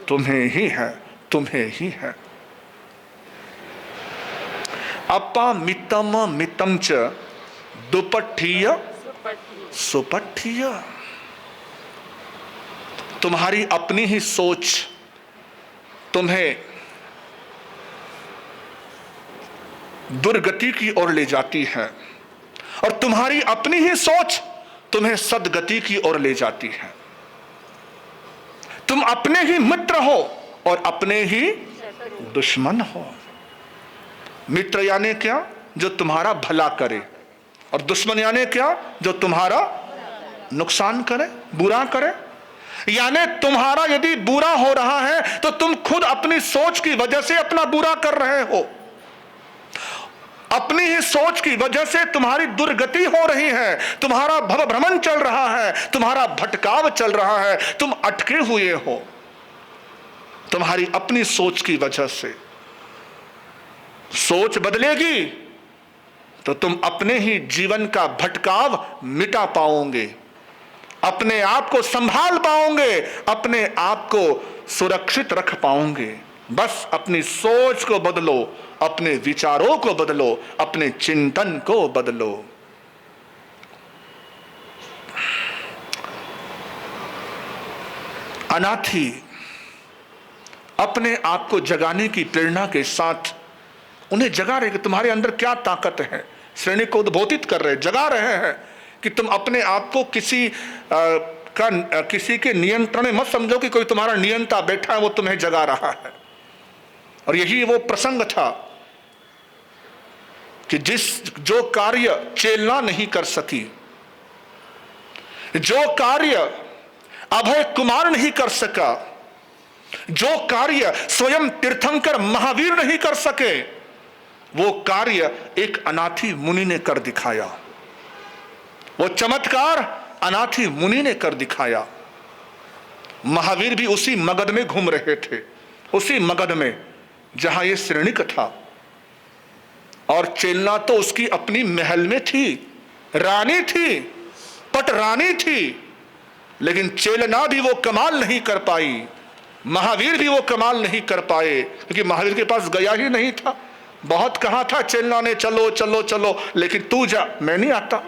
तुम्हें ही है, तुम्हें ही है। अप्पा मितम मितम च दुपट्ठीय सुपट्ठीय। तुम्हारी अपनी ही सोच तुम्हें दुर्गति की ओर ले जाती है और तुम्हारी अपनी ही सोच तुम्हें सदगति की ओर ले जाती है। तुम अपने ही मित्र हो और अपने ही दुश्मन हो। मित्र यानी क्या? जो तुम्हारा भला करे, और दुश्मन यानी क्या? जो तुम्हारा नुकसान करे, बुरा करे। यानी तुम्हारा यदि बुरा हो रहा है तो तुम खुद अपनी सोच की वजह से अपना बुरा कर रहे हो। अपनी ही सोच की वजह से तुम्हारी दुर्गति हो रही है, तुम्हारा भवभ्रमण चल रहा है, तुम्हारा भटकाव चल रहा है, तुम अटके हुए हो तुम्हारी अपनी सोच की वजह से। सोच बदलेगी तो तुम अपने ही जीवन का भटकाव मिटा पाओगे, अपने आप को संभाल पाओगे, अपने आप को सुरक्षित रख पाओगे। बस अपनी सोच को बदलो, अपने विचारों को बदलो, अपने चिंतन को बदलो। अनाथी अपने आप को जगाने की प्रेरणा के साथ उन्हें जगा रहे कि तुम्हारे अंदर क्या ताकत है। श्रेणी को उद्बोधित कर रहे, जगा रहे हैं कि तुम अपने आप को किसी के नियंत्रण में मत समझो कि कोई तुम्हारा नियंता बैठा है, वो तुम्हें जगा रहा है। और यही वो प्रसंग था कि जो कार्य चेलना नहीं कर सकी, जो कार्य अभय कुमार नहीं कर सका, जो कार्य स्वयं तीर्थंकर महावीर नहीं कर सके, वो कार्य एक अनाथी मुनि ने कर दिखाया। वो चमत्कार अनाथी मुनि ने कर दिखाया। महावीर भी उसी मगध में घूम रहे थे, उसी मगध में जहां ये श्रेणिक था। और चेलना तो उसकी अपनी महल में थी, रानी थी, पट रानी थी, लेकिन चेलना भी वो कमाल नहीं कर पाई, महावीर भी वो कमाल नहीं कर पाए, क्योंकि महावीर के पास गया ही नहीं था। बहुत कहा था चेलना ने, चलो चलो चलो, लेकिन तू जा, मैं नहीं आता।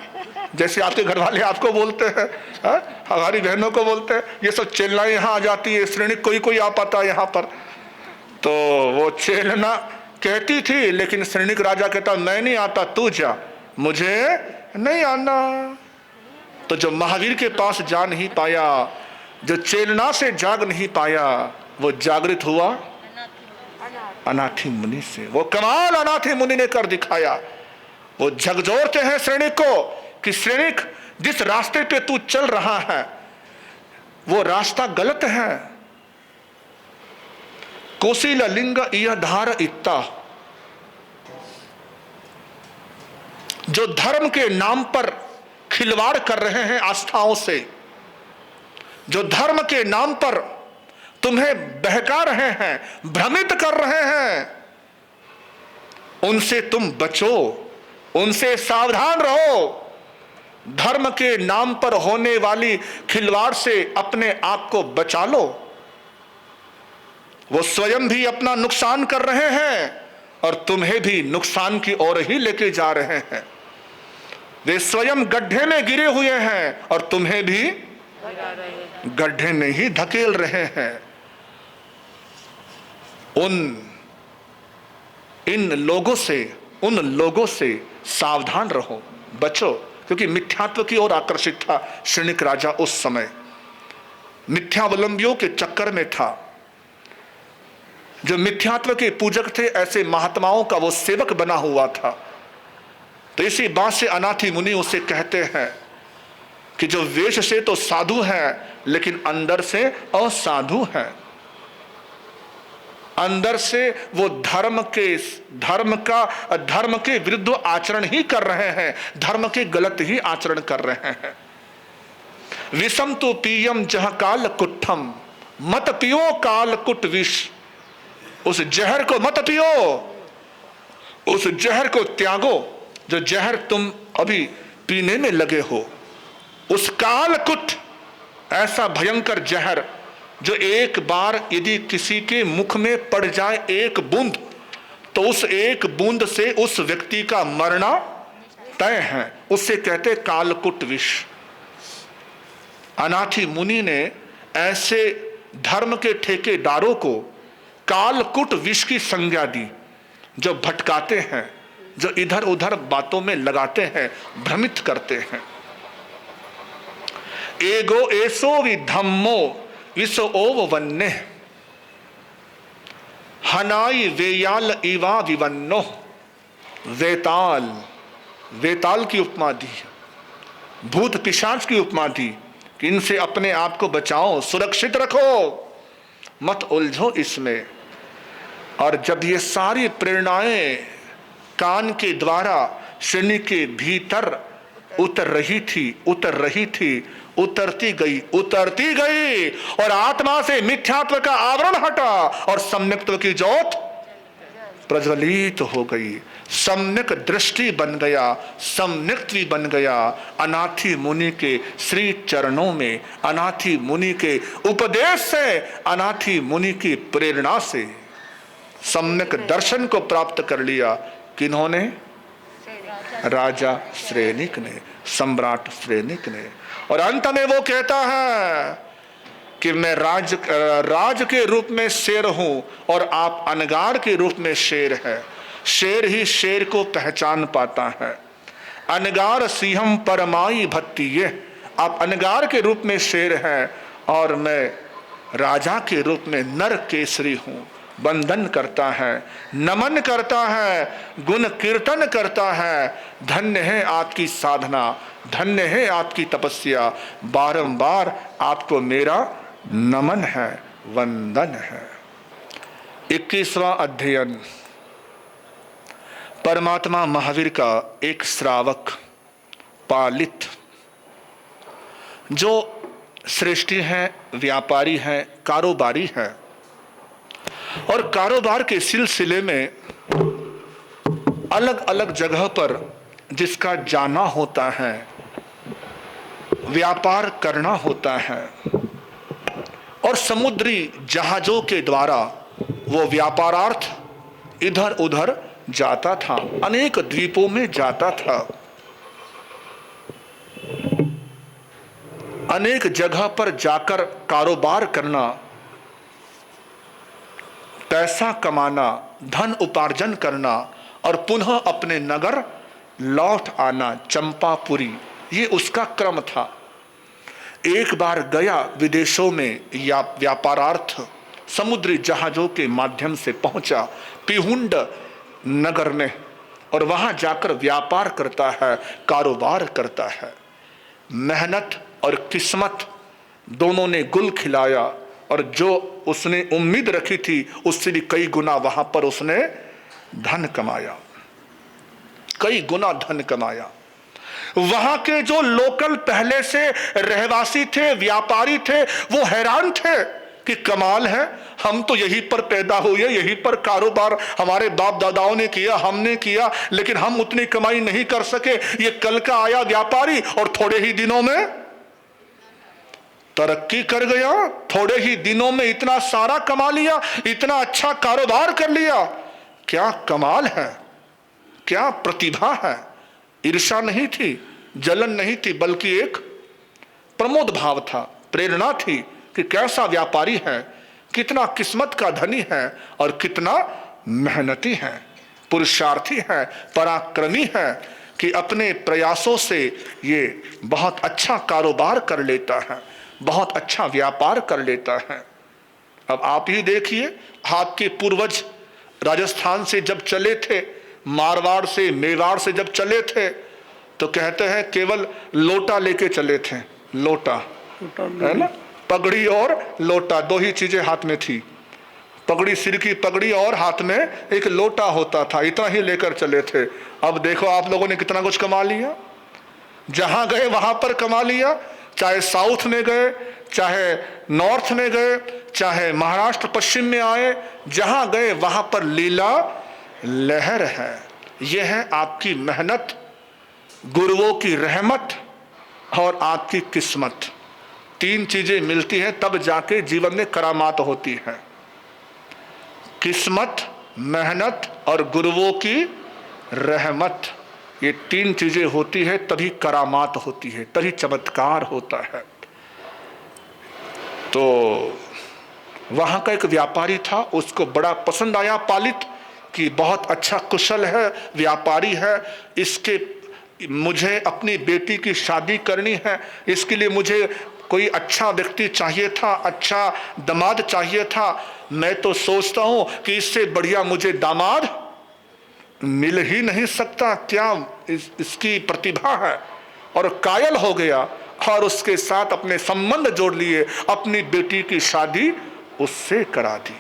जैसे आपके घर वाले आपको बोलते हैं, हमारी बहनों को बोलते हैं, ये सब चेलना यहाँ आ जाती है, श्रेणी कोई आ पाता है यहाँ पर। तो वो चेलना कहती थी, लेकिन श्रेणिक राजा कहता मैं नहीं आता, तू जा, मुझे नहीं आना। तो जो महावीर के पास जा नहीं पाया, जो चेलना से जाग नहीं पाया, वो जागृत हुआ अनाथी मुनि से। वो कमाल अनाथी मुनि ने कर दिखाया। वो झकझोरते हैं श्रेणिक को कि श्रेणिक, जिस रास्ते पे तू चल रहा है वो रास्ता गलत है। कोशिल लिंग यह धार इत्ता, जो धर्म के नाम पर खिलवाड़ कर रहे हैं आस्थाओं से, जो धर्म के नाम पर तुम्हें बहका रहे हैं, भ्रमित कर रहे हैं, उनसे तुम बचो, उनसे सावधान रहो। धर्म के नाम पर होने वाली खिलवाड़ से अपने आप को बचा लो। वो स्वयं भी अपना नुकसान कर रहे हैं और तुम्हें भी नुकसान की ओर ही लेके जा रहे हैं। वे स्वयं गड्ढे में गिरे हुए हैं और तुम्हें भी गड्ढे में ही धकेल रहे हैं। इन लोगों से सावधान रहो, बचो, क्योंकि मिथ्यात्व की ओर आकर्षित था श्रेणिक राजा। उस समय मिथ्यावलंबियों के चक्कर में था। जो मिथ्यात्व के पूजक थे, ऐसे महात्माओं का वो सेवक बना हुआ था। तो इसी बात से अनाथी मुनि उसे कहते हैं कि जो वेश से तो साधु है, लेकिन अंदर से असाधु है। अंदर से वो धर्म के विरुद्ध आचरण ही कर रहे हैं, धर्म के गलत ही आचरण कर रहे हैं। विषम तो पीयम जह काल कुट्ठम, मत पियो काल कुट विष। उस जहर को मत पियो, उस जहर को त्यागो, जो जहर तुम अभी पीने में लगे हो। उस कालकुट, ऐसा भयंकर जहर जो एक बार यदि किसी के मुख में पड़ जाए एक बूंद, तो उस एक बूंद से उस व्यक्ति का मरना तय है। उससे कहते कालकुट विष। अनाथी मुनि ने ऐसे धर्म के ठेकेदारों को कालकुट विष की संज्ञा दी, जो भटकाते हैं, जो इधर उधर बातों में लगाते हैं, भ्रमित करते हैं। एगो एसो वि धम्मो विसो ओव वन्ने हनाई वेयाल इवा विवन्नो। वेताल, वेताल की उपमा दी, भूत पिशाच की उपमा दी कि इनसे अपने आप को बचाओ, सुरक्षित रखो, मत उलझो इसमें। और जब ये सारी प्रेरणाएं कान के द्वारा शनि के भीतर उतर रही थी, उतरती गई और आत्मा से मिथ्यात्व का आवरण हटा और सम्यक्त्व की ज्योत प्रज्वलित हो गई। सम्यक दृष्टि बन गया, सम्यक्त्व बन गया। अनाथी मुनि के श्री चरणों में, अनाथी मुनि के उपदेश से, अनाथी मुनि की प्रेरणा से सम्यक दर्शन को प्राप्त कर लिया। किन्होंने? राजा श्रेनिक ने, सम्राट श्रेनिक ने। और अंत में वो कहता है कि मैं राज के रूप में शेर हूं और आप अनगार के रूप में शेर है। शेर ही शेर को पहचान पाता है। अनगार सिंहम परमाई भक्ति, ये आप अनगार के रूप में शेर हैं और मैं राजा के रूप में नर केसरी हूं। वंदन करता है, नमन करता है, गुण कीर्तन करता है। धन्य है आपकी साधना, धन्य है आपकी तपस्या, बारंबार आपको मेरा नमन है, वंदन है। 21वां अध्ययन। परमात्मा महावीर का एक श्रावक, पालित, जो सृष्टि है, व्यापारी है, कारोबारी है और कारोबार के सिलसिले में अलग अलग जगह पर जिसका जाना होता है, व्यापार करना होता है और समुद्री जहाजों के द्वारा वो व्यापारार्थ इधर उधर जाता था, अनेक द्वीपों में जाता था, अनेक जगह पर जाकर कारोबार करना, पैसा कमाना, धन उपार्जन करना और पुनः अपने नगर लौट आना, चंपापुरी, ये उसका क्रम था। एक बार गया विदेशों में या व्यापारार्थ समुद्री जहाजों के माध्यम से पहुंचा पिहुंड नगर में और वहां जाकर व्यापार करता है, कारोबार करता है। मेहनत और किस्मत दोनों ने गुल खिलाया और जो उसने उम्मीद रखी थी उससे भी कई गुना वहां पर उसने धन कमाया, कई गुना धन कमाया। वहां के जो लोकल पहले से रहवासी थे, व्यापारी थे, वो हैरान थे कि कमाल है, हम तो यहीं पर पैदा हुए, यहीं पर कारोबार हमारे बाप दादाओं ने किया, हमने किया, लेकिन हम उतनी कमाई नहीं कर सके। ये कल का आया व्यापारी और थोड़े ही दिनों में तरक्की कर गया, थोड़े ही दिनों में इतना सारा कमा लिया, इतना अच्छा कारोबार कर लिया। क्या कमाल है, क्या प्रतिभा है। ईर्ष्या नहीं थी, जलन नहीं थी, बल्कि एक प्रमोद भाव था, प्रेरणा थी कि कैसा व्यापारी है, कितना किस्मत का धनी है और कितना मेहनती है, पुरुषार्थी है, पराक्रमी है कि अपने प्रयासों से ये बहुत अच्छा कारोबार कर लेता है, बहुत अच्छा व्यापार कर लेता है। अब आप ही देखिए, आपके पूर्वज राजस्थान से जब चले थे, मारवाड़ से, मेवाड़ से जब चले थे, तो कहते हैं केवल लोटा लेके चले थे। लोटा है ना, पगड़ी और लोटा, दो ही चीजें हाथ में थी। पगड़ी, सिर की पगड़ी और हाथ में एक लोटा होता था, इतना ही लेकर चले थे। अब देखो आप लोगों ने कितना कुछ कमा लिया, जहां गए वहां पर कमा लिया। चाहे साउथ में गए, चाहे नॉर्थ में गए, चाहे महाराष्ट्र पश्चिम में आए, जहां गए वहां पर लीला लहर है। यह है आपकी मेहनत, गुरुओं की रहमत और आपकी किस्मत। तीन चीजें मिलती हैं तब जाके जीवन में करामात होती है। किस्मत, मेहनत और गुरुओं की रहमत, ये तीन चीजें होती है तभी करामात होती है, तभी चमत्कार होता है। तो वहां का एक व्यापारी था, उसको बड़ा पसंद आया पालित कि बहुत अच्छा कुशल है, व्यापारी है, मुझे अपनी बेटी की शादी करनी है, इसके लिए मुझे कोई अच्छा व्यक्ति चाहिए था, अच्छा दामाद चाहिए था। मैं तो सोचता हूं कि इससे बढ़िया मुझे दामाद मिल ही नहीं सकता, क्या इसकी प्रतिभा है। और कायल हो गया और उसके साथ अपने संबंध जोड़ लिए, अपनी बेटी की शादी उससे करा दी।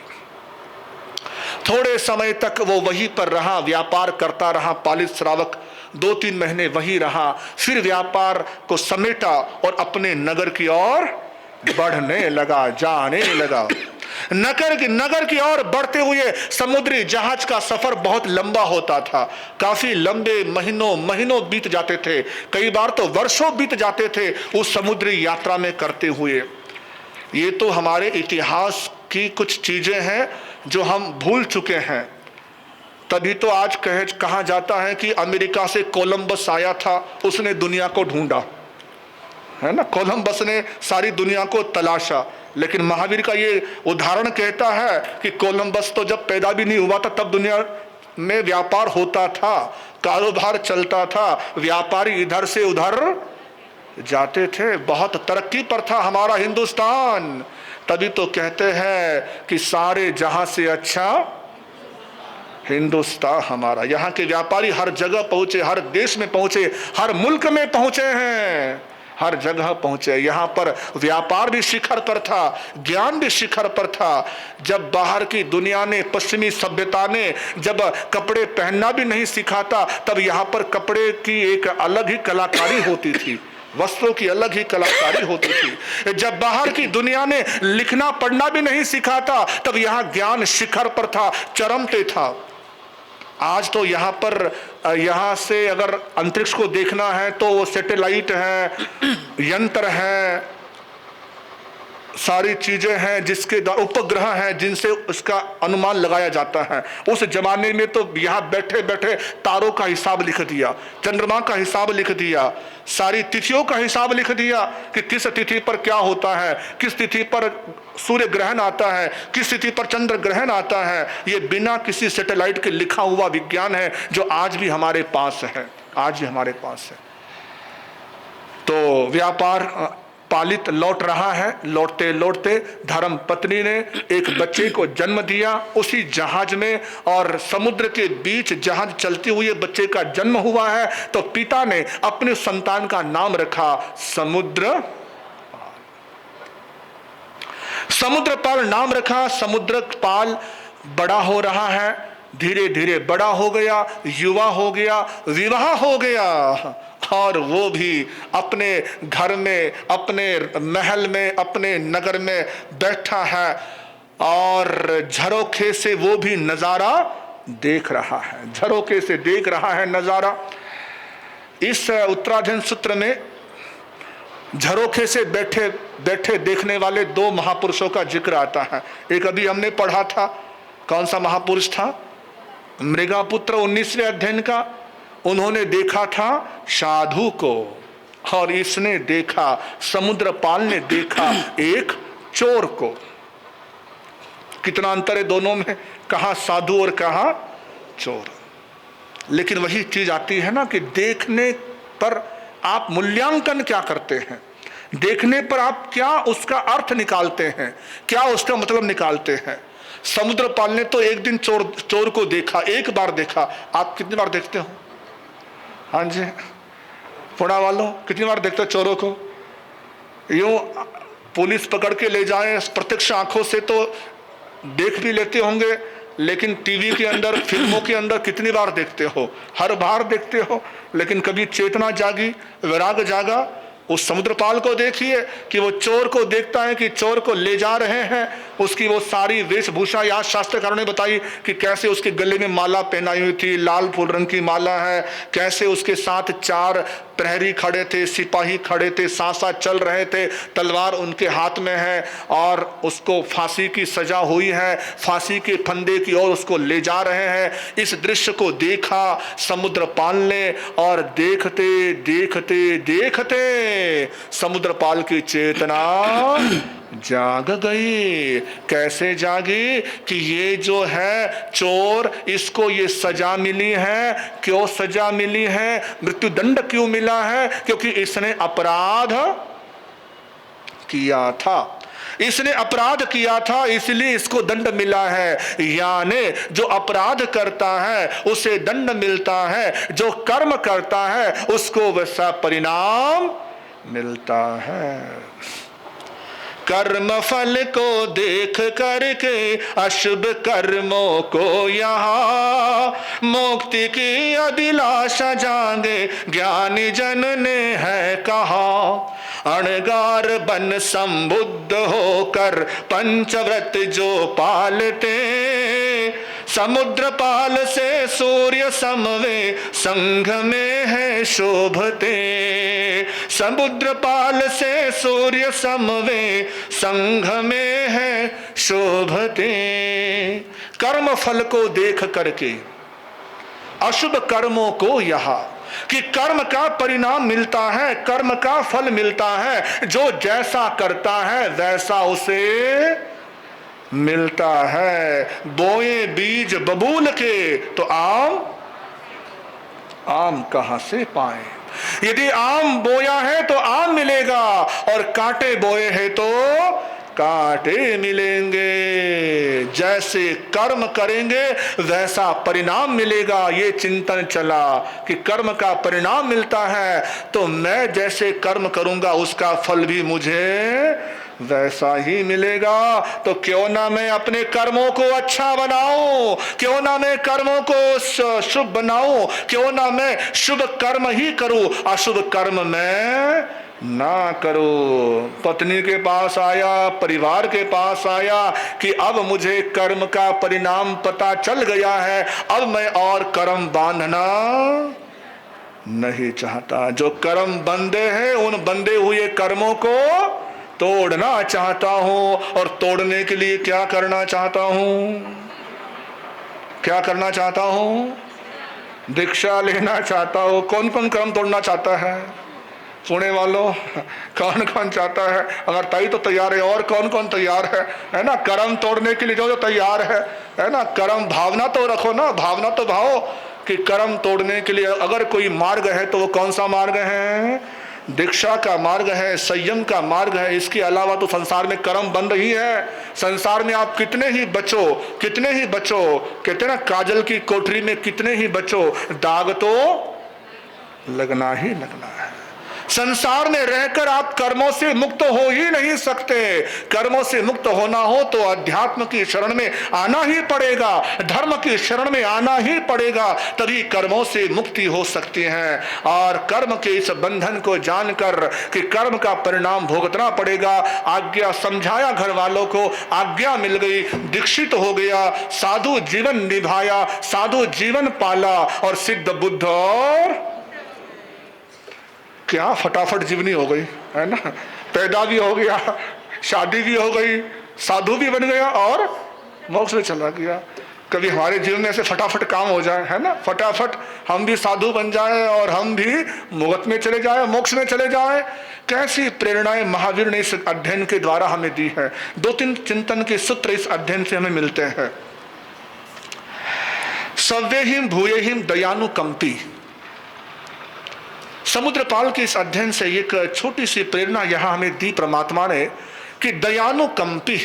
थोड़े समय तक वो वहीं पर रहा, व्यापार करता रहा, पालित श्रावक 2-3 महीने वहीं रहा। फिर व्यापार को समेटा और अपने नगर की ओर बढ़ने लगा, जाने लगा। नगर की ओर बढ़ते हुए समुद्री जहाज का सफर बहुत लंबा होता था। काफी लंबे महीनों बीत जाते थे, कई बार तो वर्षों बीत जाते थे उस समुद्री यात्रा में करते हुए। ये तो हमारे इतिहास की कुछ चीजें हैं जो हम भूल चुके हैं। तभी तो आज कहा जाता है कि अमेरिका से कोलंबस आया था, उसने दुनिया को ढूंढा, है ना। कोलंबस ने सारी दुनिया को तलाशा, लेकिन महावीर का ये उदाहरण कहता है कि कोलंबस तो जब पैदा भी नहीं हुआ था तब दुनिया में व्यापार होता था, कारोबार चलता था, व्यापारी इधर से उधर जाते थे, बहुत तरक्की पर था हमारा हिंदुस्तान। तभी तो कहते हैं कि सारे जहां से अच्छा हिंदुस्तान हमारा। यहाँ के व्यापारी हर जगह पहुंचे, हर देश में पहुंचे, हर मुल्क में पहुंचे हैं, हर जगह पहुंचे। यहाँ पर व्यापार भी शिखर पर था, ज्ञान भी शिखर पर था। जब बाहर की दुनिया ने, पश्चिमी सभ्यता ने जब कपड़े पहनना भी नहीं सिखा था, तब यहाँ पर कपड़े की एक अलग ही कलाकारी होती थी, वस्त्रों की अलग ही कलाकारी होती थी। जब बाहर की दुनिया ने लिखना पढ़ना भी नहीं सिखा था, तब यहाँ ज्ञान शिखर पर था, चरम पे था। आज तो यहाँ पर, यहाँ से अगर अंतरिक्ष को देखना है तो वो सैटेलाइट है, यंत्र है, सारी चीजें हैं जिसके उपग्रह हैं जिनसे उसका अनुमान लगाया जाता है। उस जमाने में तो यहाँ बैठे बैठे तारों का हिसाब लिख दिया, चंद्रमा का हिसाब लिख दिया, सारी तिथियों का हिसाब लिख दिया कि किस तिथि पर क्या होता है, किस तिथि पर सूर्य ग्रहण आता है, किस तिथि पर चंद्र ग्रहण आता है। ये बिना किसी सैटेलाइट के लिखा हुआ विज्ञान है जो आज भी हमारे पास है, आज भी हमारे पास है। तो व्यापार पालित लौट रहा है। लौटते लौटते धर्म पत्नी ने एक बच्चे को जन्म दिया उसी जहाज में, और समुद्र के बीच जहाज चलते हुए बच्चे का जन्म हुआ है। तो पिता ने अपने संतान का नाम रखा समुद्रपाल नाम रखा। समुद्रपाल बड़ा हो रहा है, धीरे धीरे बड़ा हो गया, युवा हो गया, विवाह हो गया, और वो भी अपने घर में, अपने महल में, अपने नगर में बैठा है और झरोखे से वो भी नजारा देख रहा है, झरोखे से देख रहा है नजारा। इस उत्तराधीन सूत्र में झरोखे से बैठे बैठे देखने वाले 2 महापुरुषों का जिक्र आता है। एक अभी हमने पढ़ा था, कौन सा महापुरुष था? मृगापुत्र 19वें अध्ययन का। उन्होंने देखा था साधु को, और इसने देखा, समुद्रपाल ने देखा एक चोर को। कितना अंतर है दोनों में, कहाँ साधु और कहाँ चोर। लेकिन वही चीज आती है ना कि देखने पर आप मूल्यांकन क्या करते हैं, देखने पर आप क्या उसका अर्थ निकालते हैं, क्या उसका मतलब निकालते हैं। समुद्रपाल ने तो एक दिन चोर को देखा, एक बार देखा। आप कितनी बार देखते हो? हाँ जी, पुणा वालों कितनी बार देखते हो चोरों को? यूं पुलिस पकड़ के ले जाए प्रत्यक्ष आंखों से तो देख भी लेते होंगे, लेकिन टीवी के अंदर, फिल्मों के अंदर कितनी बार देखते हो? हर बार देखते हो। लेकिन कभी चेतना जागी, वैराग जागा? उस समुद्रपाल को देखिए कि वो चोर को देखता है कि चोर को ले जा रहे हैं, उसकी वो सारी वेशभूषा यहाँ शास्त्रकारों ने बताई कि कैसे उसके गले में माला पहनाई हुई थी, लाल फूल रंग की माला है, कैसे उसके साथ 4 प्रहरी खड़े थे, सिपाही खड़े थे, साथ साथ चल रहे थे, तलवार उनके हाथ में है और उसको फांसी की सजा हुई है, फांसी के फंदे की ओर उसको ले जा रहे हैं। इस दृश्य को देखा समुद्रपाल ने, और देखते देखते देखते समुद्रपाल की चेतना जाग गई। कैसे जागी? कि ये जो है चोर, इसको ये सजा मिली है। क्यों सजा मिली है? मृत्यु दंड क्यों मिला है? क्योंकि इसने अपराध किया था। इसने अपराध किया था, इसलिए इसको दंड मिला है। यानी जो अपराध करता है उसे दंड मिलता है, जो कर्म करता है उसको वैसा परिणाम मिलता है। कर्म फल को देख करके अशुभ कर्मों को यहाँ मुक्ति की अभिलाषा जागे ज्ञानी जन ने है कहा। अणगार बन संबुद्ध होकर पंचव्रत जो पालते, समुद्र पाल से सूर्य समवे संघ में है शोभते। समुद्र पाल से सूर्य समवे संघ में है शोभते। कर्म फल को देख करके अशुभ कर्मों को यहाँ, कि कर्म का परिणाम मिलता है, कर्म का फल मिलता है। जो जैसा करता है वैसा उसे मिलता है। बोए बीज बबूल के तो आम कहां से पाए? यदि आम बोया है तो आम मिलेगा, और कांटे बोए हैं तो कांटे मिलेंगे। जैसे कर्म करेंगे वैसा परिणाम मिलेगा। ये चिंतन चला कि कर्म का परिणाम मिलता है, तो मैं जैसे कर्म करूंगा उसका फल भी मुझे वैसा ही मिलेगा। तो क्यों ना मैं अपने कर्मों को अच्छा बनाऊं, क्यों ना मैं कर्मों को शुभ बनाऊं, क्यों ना मैं शुभ कर्म ही करूं, अशुभ कर्म मैं ना करो। पत्नी के पास आया, परिवार के पास आया कि अब मुझे कर्म का परिणाम पता चल गया है, अब मैं और कर्म बांधना नहीं चाहता। जो कर्म बंधे हैं उन बंधे हुए कर्मों को तोड़ना चाहता हूं। और तोड़ने के लिए क्या करना चाहता हूं? क्या करना चाहता हूं? दीक्षा लेना चाहता हूं। कौन कौन कर्म तोड़ना चाहता है? पुणे वालों, कौन कौन चाहता है? अगर ताई तो तैयार है, और कौन कौन तैयार है ना? कर्म तोड़ने के लिए जो तैयार है ना? कर्म भावना तो रखो ना, भावना तो भाओ कि कर्म तोड़ने के लिए अगर कोई मार्ग है तो वो कौन सा मार्ग है? दीक्षा का मार्ग है, संयम का मार्ग है। इसके अलावा तो संसार में कर्म बंद ही है। संसार में आप कितने ही बचो, कितने ही बचो, कहते ना काजल की कोठरी में कितने ही बचो, दाग तो लगना ही लगना है। संसार में रहकर आप कर्मों से मुक्त हो ही नहीं सकते। कर्मों से मुक्त होना हो तो अध्यात्म की शरण में आना ही पड़ेगा, धर्म की शरण में आना ही पड़ेगा, तभी कर्मों से मुक्ति हो सकती है। और कर्म के इस बंधन को जानकर कि कर्म का परिणाम भुगतना पड़ेगा, आज्ञा समझाया घर वालों को, आज्ञा मिल गई, दीक्षित हो गया, साधु जीवन निभाया, साधु जीवन पाला और सिद्ध बुद्ध और क्या फटाफट जीवनी हो गई है ना। पैदा भी हो गया, शादी भी हो गई, साधु भी बन गया और मोक्ष में चला गया। कभी हमारे जीवन में ऐसे फटाफट काम हो जाए है ना, फटाफट हम भी साधु बन जाए और हम भी मुक्त में चले जाए, मोक्ष में चले जाए। कैसी प्रेरणाएं महावीर ने इस अध्ययन के द्वारा हमें दी है। 2-3 चिंतन के सूत्र इस अध्ययन से हमें मिलते हैं। सव्यहिम भूयहिम दयानुकंपी। समुद्रपाल के इस अध्ययन से एक छोटी सी प्रेरणा यहां हमें दी परमात्मा ने कि दयानुकंपी,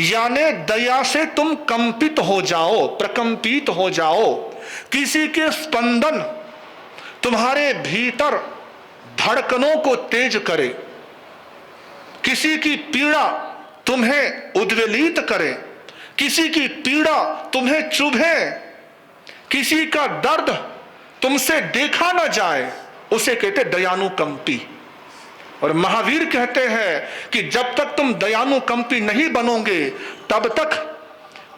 यानी दया से तुम कंपित हो जाओ, प्रकंपित हो जाओ। किसी के स्पंदन तुम्हारे भीतर धड़कनों को तेज करे, किसी की पीड़ा तुम्हें उद्वेलित करे, किसी की पीड़ा तुम्हें चुभे, किसी का दर्द तुमसे देखा ना जाए, उसे कहते दयानुकंपी। और महावीर कहते हैं कि जब तक तुम दयानुकंपी नहीं बनोगे तब तक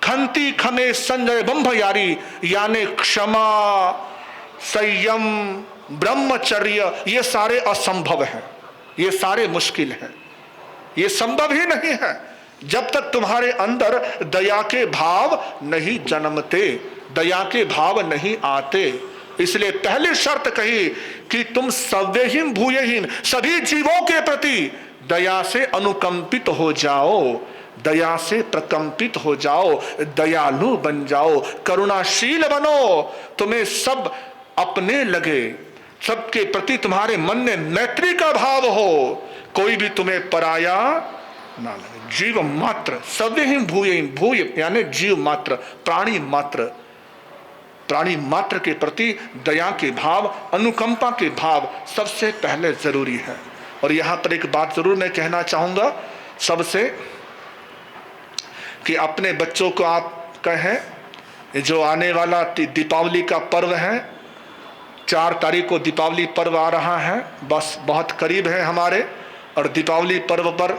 खंती खमे संजय बंभयारी, यानी क्षमा, संयम, ब्रह्मचर्य, ये सारे असंभव हैं, ये सारे मुश्किल हैं, ये संभव ही नहीं है जब तक तुम्हारे अंदर दया के भाव नहीं जन्मते, दया के भाव नहीं आते। इसलिए पहली शर्त कही कि तुम सव्यहीन भूयहीन, सभी जीवों के प्रति दया से अनुकंपित हो जाओ, दया से प्रकंपित हो जाओ, दयालु बन जाओ, करुणाशील बनो, तुम्हें सब अपने लगे, सबके प्रति तुम्हारे मन में मैत्री का भाव हो, कोई भी तुम्हें पराया ना लगे। जीव मात्र सव्य भूय, भूय यानी जीव मात्र, प्राणी मात्र, प्राणी मात्र के प्रति दया के भाव, अनुकंपा के भाव सबसे पहले जरूरी है। और यहां पर एक बात जरूर मैं कहना चाहूंगा सबसे, कि अपने बच्चों को आप कहें, जो आने वाला दीपावली का पर्व है, 4 तारीख को दीपावली पर्व आ रहा है, बस बहुत करीब है हमारे, और दीपावली पर्व पर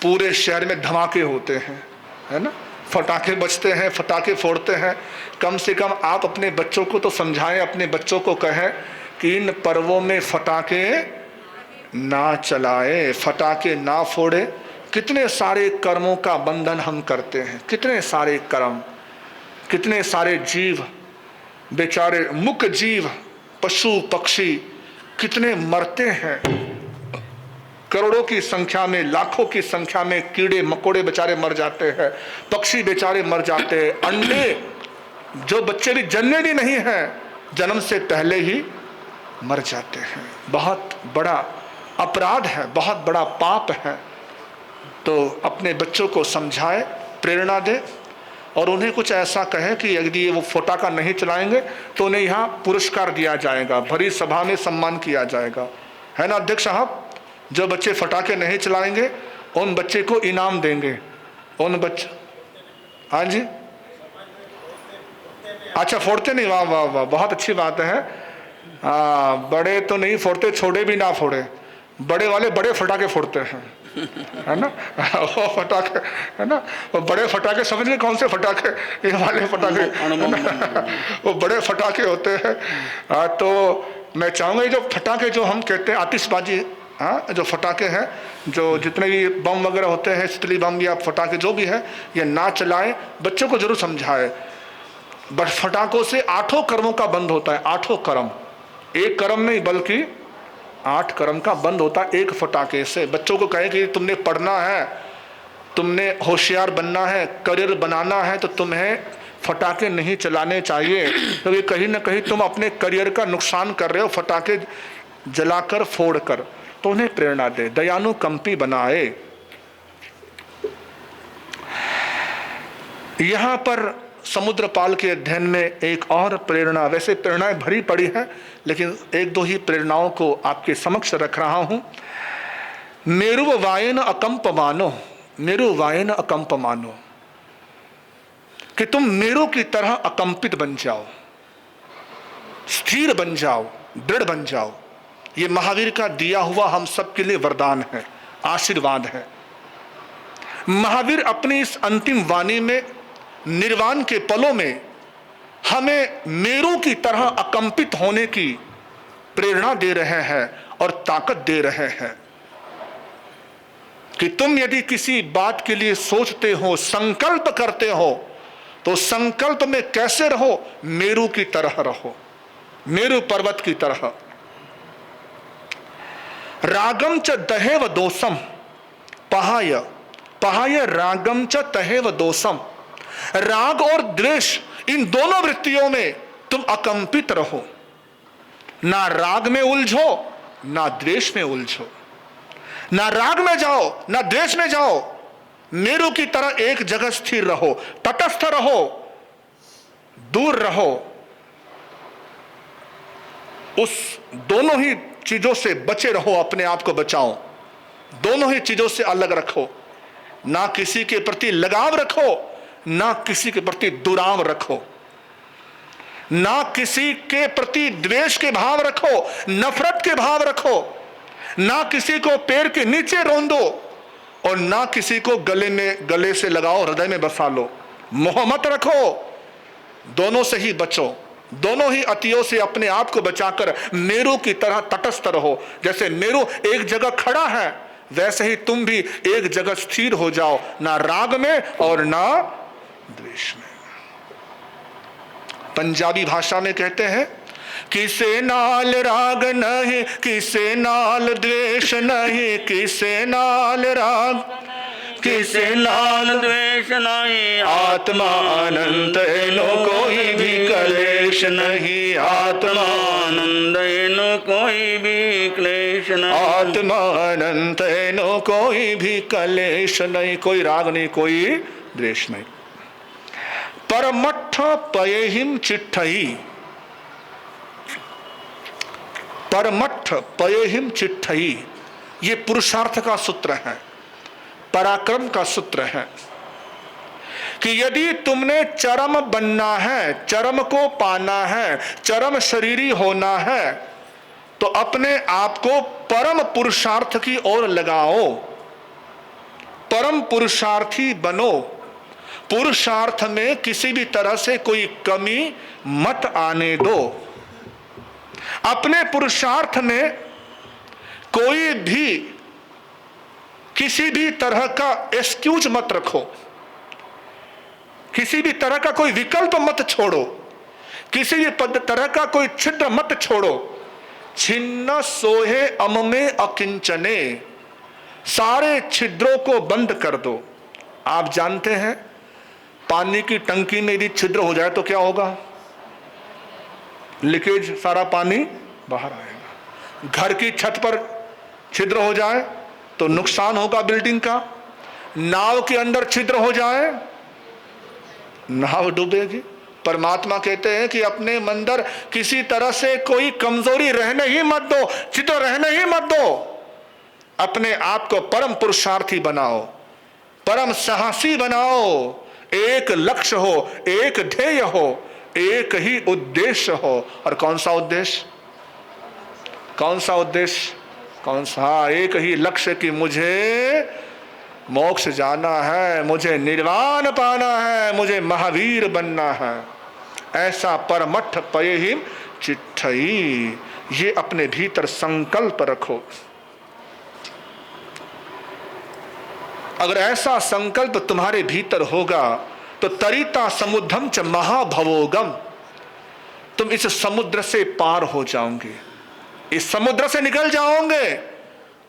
पूरे शहर में धमाके होते हैं, है ना, फटाके बजते हैं, फटाके फोड़ते हैं। कम से कम आप अपने बच्चों को तो समझाएं, अपने बच्चों को कहें कि इन पर्वों में फटाके ना चलाए, फटाके ना फोड़े। कितने सारे कर्मों का बंधन हम करते हैं, कितने सारे कर्म, कितने सारे जीव बेचारे, मुक जीव, पशु पक्षी कितने मरते हैं, करोड़ों की संख्या में, लाखों की संख्या में कीड़े मकोड़े बेचारे मर जाते हैं, पक्षी बेचारे मर जाते हैं, अंडे जो बच्चे भी जन्मे भी नहीं हैं, जन्म से पहले ही मर जाते हैं। बहुत बड़ा अपराध है, बहुत बड़ा पाप है। तो अपने बच्चों को समझाए, प्रेरणा दे, और उन्हें कुछ ऐसा कहे कि यदि वो फटाका नहीं चलाएंगे तो उन्हें यहाँ पुरस्कार दिया जाएगा, भरी सभा में सम्मान किया जाएगा, है ना अध्यक्ष साहब। जो बच्चे फटाके नहीं चलाएंगे उन बच्चे को इनाम देंगे, उन बच्चे, हाँ जी, अच्छा फोड़ते नहीं, वाह वाह वाह, बहुत अच्छी बात है। बड़े तो नहीं फोड़ते, छोटे भी ना फोड़े, बड़े वाले बड़े फटाके फोड़ते हैं, है ना, वो फटाके, है ना, वो बड़े फटाके समझ गए कौन से फटाके, ये वाले फटाके, वो बड़े फटाके होते हैं। तो मैं चाहूँगा ये जो फटाके जो हम कहते हैं आतिशबाजी, हाँ, जो फटाके हैं, जो जितने भी बम वगैरह होते हैं, तितली बम या फटाके जो भी है, ये ना चलाएं, बच्चों को जरूर समझाएं। बस फटाकों से 8 कर्मों का बंद होता है, 8 कर्म, एक कर्म नहीं बल्कि 8 कर्म का बंद होता है एक फटाके से। बच्चों को कहें कि तुमने पढ़ना है, तुमने होशियार बनना है, करियर बनाना है, तो तुम्हें फटाके नहीं चलाने चाहिए, क्योंकि कहीं ना कहीं तुम अपने करियर का नुकसान कर रहे हो फटाके जलाकर फोड़ कर। तो उन्हें प्रेरणा दे, दयानुकंपी बनाए। यहां पर समुद्रपाल के अध्ययन में एक और प्रेरणा, वैसे प्रेरणाएं भरी पड़ी है, लेकिन 1-2 ही प्रेरणाओं को आपके समक्ष रख रहा हूं। मेरुवायन अकंपमानो, मेरुवायन अकंपमानो, कि तुम मेरु की तरह अकंपित बन जाओ, स्थिर बन जाओ, दृढ़ बन जाओ। ये महावीर का दिया हुआ हम सबके लिए वरदान है, आशीर्वाद है। महावीर अपनी इस अंतिम वाणी में, निर्वाण के पलों में, हमें मेरु की तरह अकंपित होने की प्रेरणा दे रहे हैं और ताकत दे रहे हैं कि तुम यदि किसी बात के लिए सोचते हो, संकल्प करते हो, तो संकल्प में कैसे रहो? मेरु की तरह रहो, मेरु पर्वत की तरह। रागम च दहेव दोषम पहाय, पहाय रागम च तहेव दोषम। राग और द्वेष, इन दोनों वृत्तियों में तुम अकंपित रहो, ना राग में उलझो ना द्वेष में उलझो, ना राग में जाओ ना द्वेष में जाओ, मेरु की तरह एक जगह स्थिर रहो, तटस्थ रहो, दूर रहो। उस दोनों ही चीजों से बचे रहो, अपने आप को बचाओ, दोनों ही चीजों से अलग रखो, ना किसी के प्रति लगाव रखो ना किसी के प्रति दुराव रखो, ना किसी के प्रति द्वेष के भाव रखो, नफरत के भाव रखो, ना किसी को पैर के नीचे रोंदो और ना किसी को गले से लगाओ, हृदय में बसा लो। मोह मत रखो, दोनों से ही बचो, दोनों ही अतियों से अपने आप को बचाकर मेरु की तरह तटस्थ रहो। जैसे मेरु एक जगह खड़ा है, वैसे ही तुम भी एक जगह स्थिर हो जाओ, ना राग में और ना द्वेष में। पंजाबी भाषा में कहते हैं, किसे नाल राग नहीं, किसे नाल द्वेष नहीं, किसे नाल राग, किसे नाल द्वेष नहीं, आत्मा अनंत एनो कोई भी कलेश नहीं, आत्मा आनंद एनो कोई भी क्लेश नहीं, आत्मा अनंत एनो कोई भी कलेश नहीं, कोई राग नहीं, कोई द्वेष नहीं। परमठ पयहिम चिट्ठई, परमठ पयहिम चिट्ठई, ये पुरुषार्थ का सूत्र है, पराक्रम का सूत्र है कि यदि तुमने चरम बनना है, चरम को पाना है, चरम शरीरी होना है, तो अपने आप को परम पुरुषार्थ की ओर लगाओ, परम पुरुषार्थी बनो। पुरुषार्थ में किसी भी तरह से कोई कमी मत आने दो। अपने पुरुषार्थ में कोई भी किसी भी तरह का एक्सक्यूज मत रखो, किसी भी तरह का कोई विकल्प मत छोड़ो, किसी भी तरह का कोई छिद्र मत छोड़ो। छिन्न सोहे अम में अकिंचने, सारे छिद्रों को बंद कर दो। आप जानते हैं पानी की टंकी में यदि छिद्र हो जाए तो क्या होगा? लीकेज, सारा पानी बाहर आएगा। घर की छत पर छिद्र हो जाए तो नुकसान होगा बिल्डिंग का। नाव के अंदर छिद्र हो जाए, नाव डूबेगी। परमात्मा कहते हैं कि अपने अंदर किसी तरह से कोई कमजोरी रहने ही मत दो, छिद्र रहने ही मत दो। अपने आप को परम पुरुषार्थी बनाओ, परम साहसी बनाओ। एक लक्ष्य हो, एक ध्येय हो, एक ही उद्देश्य हो। और कौन सा उद्देश्य? कौन सा उद्देश्य? कौन सा? एक ही लक्ष्य कि मुझे मोक्ष जाना है, मुझे निर्वाण पाना है, मुझे महावीर बनना है। ऐसा परमठ पयहिम चिट्ठई, ये अपने भीतर संकल्प रखो। अगर ऐसा संकल्प तुम्हारे भीतर होगा तो तरिता समुद्रम च महाभवोगम, तुम इस समुद्र से पार हो जाओगे, इस समुद्र से निकल जाओगे।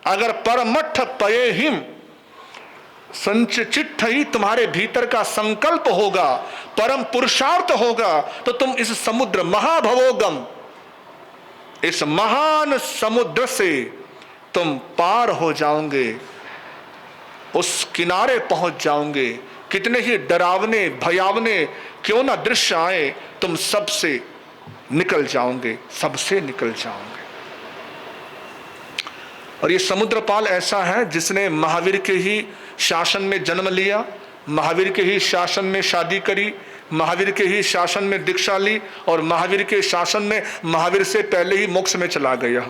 अगर परमठ पयहिम चिट्ठई तुम्हारे भीतर का संकल्प होगा, परम पुरुषार्थ होगा, तो तुम इस समुद्र महाभवोगम, इस महान समुद्र से तुम पार हो जाओगे, उस किनारे पहुंच जाओगे। कितने ही डरावने भयावने क्यों ना दृश्य आए, तुम सबसे निकल जाओगे, सबसे निकल जाओगे। और ये समुद्रपाल ऐसा है जिसने महावीर के ही शासन में जन्म लिया, महावीर के ही शासन में शादी करी, महावीर के ही शासन में दीक्षा ली, और महावीर के शासन में महावीर से पहले ही मोक्ष में चला गया,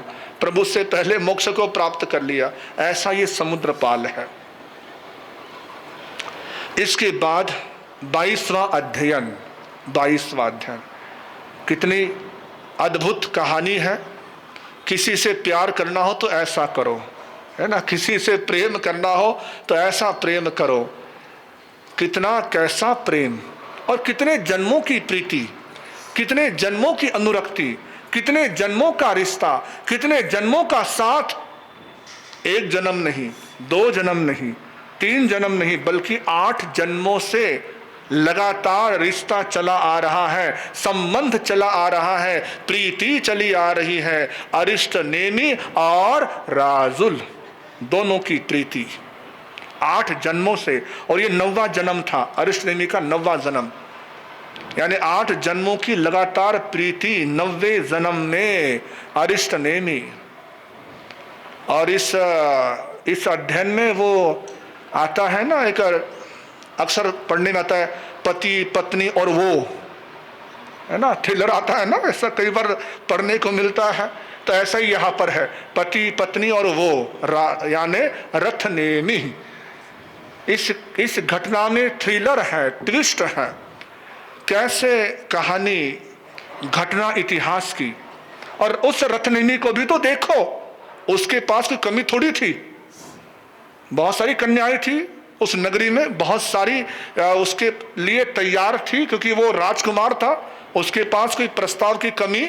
प्रभु से पहले मोक्ष को प्राप्त कर लिया। ऐसा ये समुद्रपाल है। इसके बाद 22वां अध्ययन, 22वां अध्ययन, कितनी अद्भुत कहानी है। किसी से प्यार करना हो तो ऐसा करो, है ना, किसी से प्रेम करना हो तो ऐसा प्रेम करो। कितना कैसा प्रेम, और कितने जन्मों की प्रीति, कितने जन्मों की अनुरक्ति, कितने जन्मों का रिश्ता, कितने जन्मों का साथ। एक जन्म नहीं, 2 जन्म नहीं, 3 जन्म नहीं, बल्कि 8 जन्मों से लगातार रिश्ता चला आ रहा है, संबंध चला आ रहा है, प्रीति चली आ रही है। अरिष्ट नेमी और राजुल दोनों की प्रीति 8 जन्मों से, और ये 9वां जन्म था, अरिष्ट नेमी का 9वां जन्म, यानी 8 जन्मों की लगातार प्रीति 9वें जन्म में अरिष्ट नेमी। और इस अध्ययन में वो आता है ना, एक अक्सर पढ़ने में आता है पति पत्नी और वो, है ना, थ्रिलर आता है ना, ऐसा कई बार पढ़ने को मिलता है। तो ऐसा ही यहाँ पर है, पति पत्नी और वो, यानी रथ नेमी। इस घटना में थ्रिलर है, ट्विस्ट है। कैसे कहानी, घटना इतिहास की। और उस रथनेमी को भी तो देखो, उसके पास कोई कमी थोड़ी थी, बहुत सारी कन्याएं थी उस नगरी में, बहुत सारी उसके लिए तैयार थी, क्योंकि वो राजकुमार था, उसके पास कोई प्रस्ताव की कमी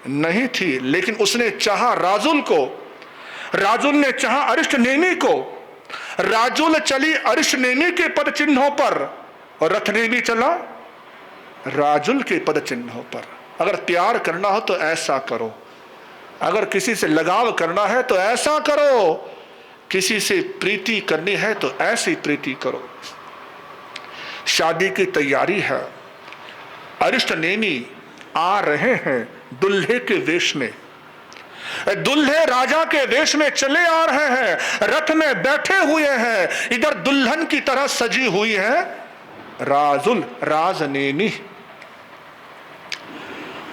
नहीं थी, लेकिन उसने चाहा राजुल को, राजुल ने चाहा अरिष्टनेमी को। राजुल चली अरिष्टनेमी के पद चिन्हों पर और रथनेमी चला राजुल के पद चिन्हों पर। अगर प्यार करना हो तो ऐसा करो, अगर किसी से लगाव करना है तो ऐसा करो, किसी से प्रीति करनी है तो ऐसी प्रीति करो। शादी की तैयारी है, अरिष्टनेमी आ रहे हैं दुल्हे के वेश में, दुल्हे राजा के वेश में चले आ रहे हैं, रथ में बैठे हुए हैं, इधर दुल्हन की तरह सजी हुई है राजुल, राजनेमी,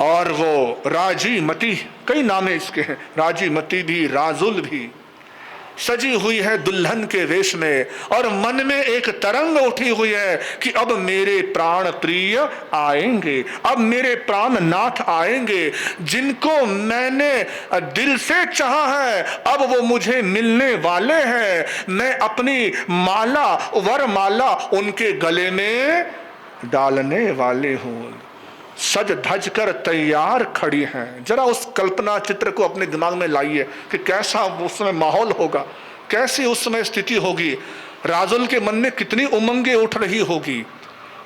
और वो राजीमती, कई नाम इसके हैं, राजीमती भी राजुल भी, सजी हुई है दुल्हन के वेश में। और मन में एक तरंग उठी हुई है कि अब मेरे प्राण प्रिय आएंगे, अब मेरे प्राण नाथ आएंगे, जिनको मैंने दिल से चाहा है अब वो मुझे मिलने वाले हैं। मैं अपनी माला, वरमाला उनके गले में डालने वाले हूं। सज धज कर तैयार खड़ी हैं। जरा उस कल्पना चित्र को अपने दिमाग में लाइए कि कैसा उस समय माहौल होगा, कैसी उस समय स्थिति होगी। राजुल के मन में कितनी उमंगे उठ रही होगी।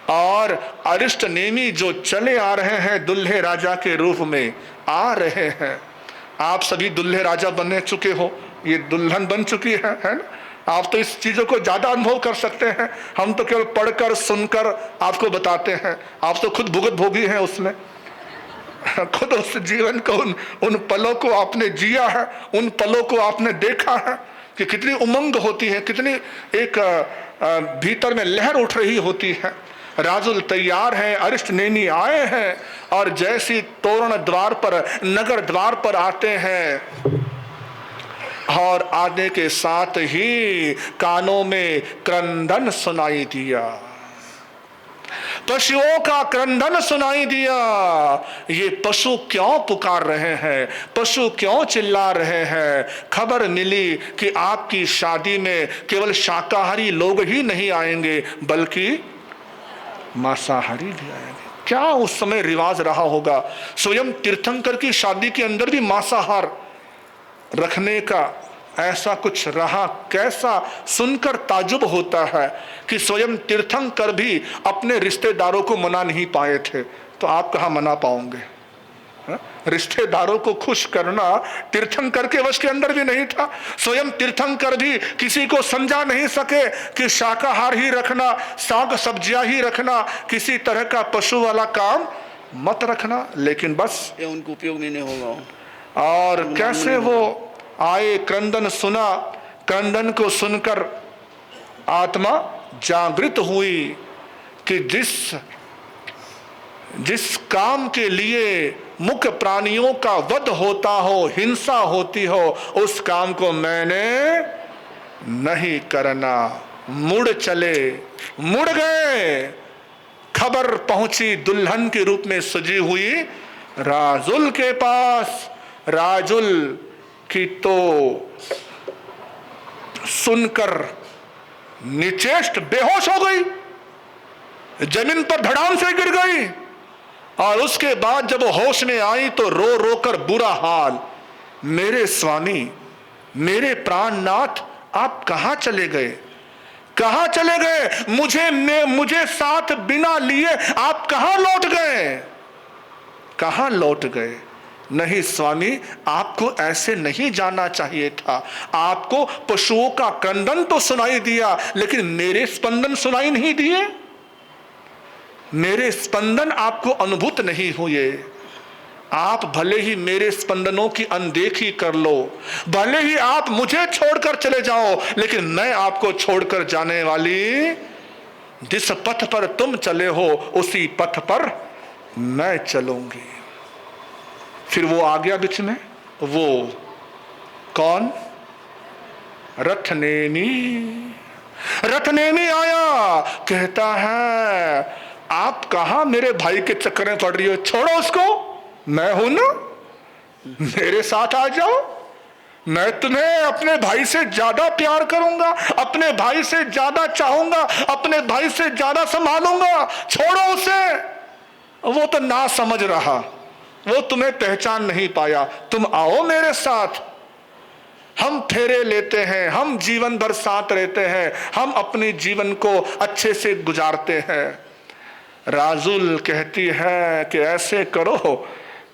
और अरिष्टनेमी जो चले आ रहे हैं दुल्हे राजा के रूप में आ रहे हैं। आप सभी दुल्हे राजा बने चुके हो, ये दुल्हन बन चुकी है ना? आप तो इस चीजों को ज्यादा अनुभव कर सकते हैं, हम तो केवल पढ़कर सुनकर आपको बताते हैं। आप तो खुद भुगत भोगी हैं उसमें, खुद उस जीवन को उन पलों को आपने जिया है, उन पलों को आपने देखा है कि कितनी उमंग होती है, कितनी एक भीतर में लहर उठ रही होती है। राजुल तैयार है, अरिष्टनेमी आए हैं और जैसी तोरण द्वार पर, नगर द्वार पर आते हैं और आने के साथ ही कानों में क्रंदन सुनाई दिया, पशुओं का क्रंदन सुनाई दिया। ये पशु क्यों पुकार रहे हैं, पशु क्यों चिल्ला रहे हैं? खबर मिली कि आपकी शादी में केवल शाकाहारी लोग ही नहीं आएंगे बल्कि मांसाहारी भी आएंगे। क्या उस समय रिवाज रहा होगा? स्वयं तीर्थंकर की शादी के अंदर भी मांसाहार रखने का ऐसा कुछ रहा। कैसा सुनकर ताजुब होता है कि स्वयं तीर्थंकर भी अपने रिश्तेदारों को मना नहीं पाए थे, तो आप कहाँ मना पाओगे? रिश्तेदारों को खुश करना तीर्थंकर के वश के अंदर भी नहीं था। स्वयं तीर्थंकर भी किसी को समझा नहीं सके कि शाकाहार ही रखना, साग सब्जियां ही रखना, किसी तरह का पशु वाला काम मत रखना। लेकिन बस ये उनको उपयोग नहीं होगा। और कैसे वो आए, क्रंदन सुना, क्रंदन को सुनकर आत्मा जागृत हुई कि जिस काम के लिए मुख्य प्राणियों का वध होता हो, हिंसा होती हो, उस काम को मैंने नहीं करना। मुड़ चले, मुड़ गए। खबर पहुंची दुल्हन के रूप में सजी हुई राजुल के पास। राजुल की तो सुनकर निचेष्ट बेहोश हो गई, जमीन पर धड़ाम से गिर गई। और उसके बाद जब होश में आई तो रो रो कर बुरा हाल, मेरे स्वामी, मेरे प्राणनाथ, आप कहां चले गए, कहां चले गए? मुझे साथ बिना लिए आप कहां लौट गए, कहां लौट गए? नहीं स्वामी, आपको ऐसे नहीं जाना चाहिए था। आपको पशुओं का क्रंदन तो सुनाई दिया, लेकिन मेरे स्पंदन सुनाई नहीं दिए, मेरे स्पंदन आपको अनुभूत नहीं हुए। आप भले ही मेरे स्पंदनों की अनदेखी कर लो, भले ही आप मुझे छोड़कर चले जाओ, लेकिन मैं आपको छोड़कर जाने वाली, जिस पथ पर तुम चले हो उसी पथ पर मैं चलूंगी। फिर वो आ गया बीच में, वो कौन? रथनेमी। रथनेमी आया, कहता है आप कहां मेरे भाई के चक्कर में पड़ रही हो, छोड़ो उसको, मैं हूं ना, मेरे साथ आ जाओ। मैं तुम्हें अपने भाई से ज्यादा प्यार करूंगा, अपने भाई से ज्यादा चाहूंगा, अपने भाई से ज्यादा संभालूंगा, छोड़ो उसे। वो तो ना समझ रहा, वो तुम्हें पहचान नहीं पाया, तुम आओ मेरे साथ, हम फेरे लेते हैं, हम जीवन भर साथ रहते हैं, हम अपने जीवन को अच्छे से गुजारते हैं। राजुल कहती है कि ऐसे करो,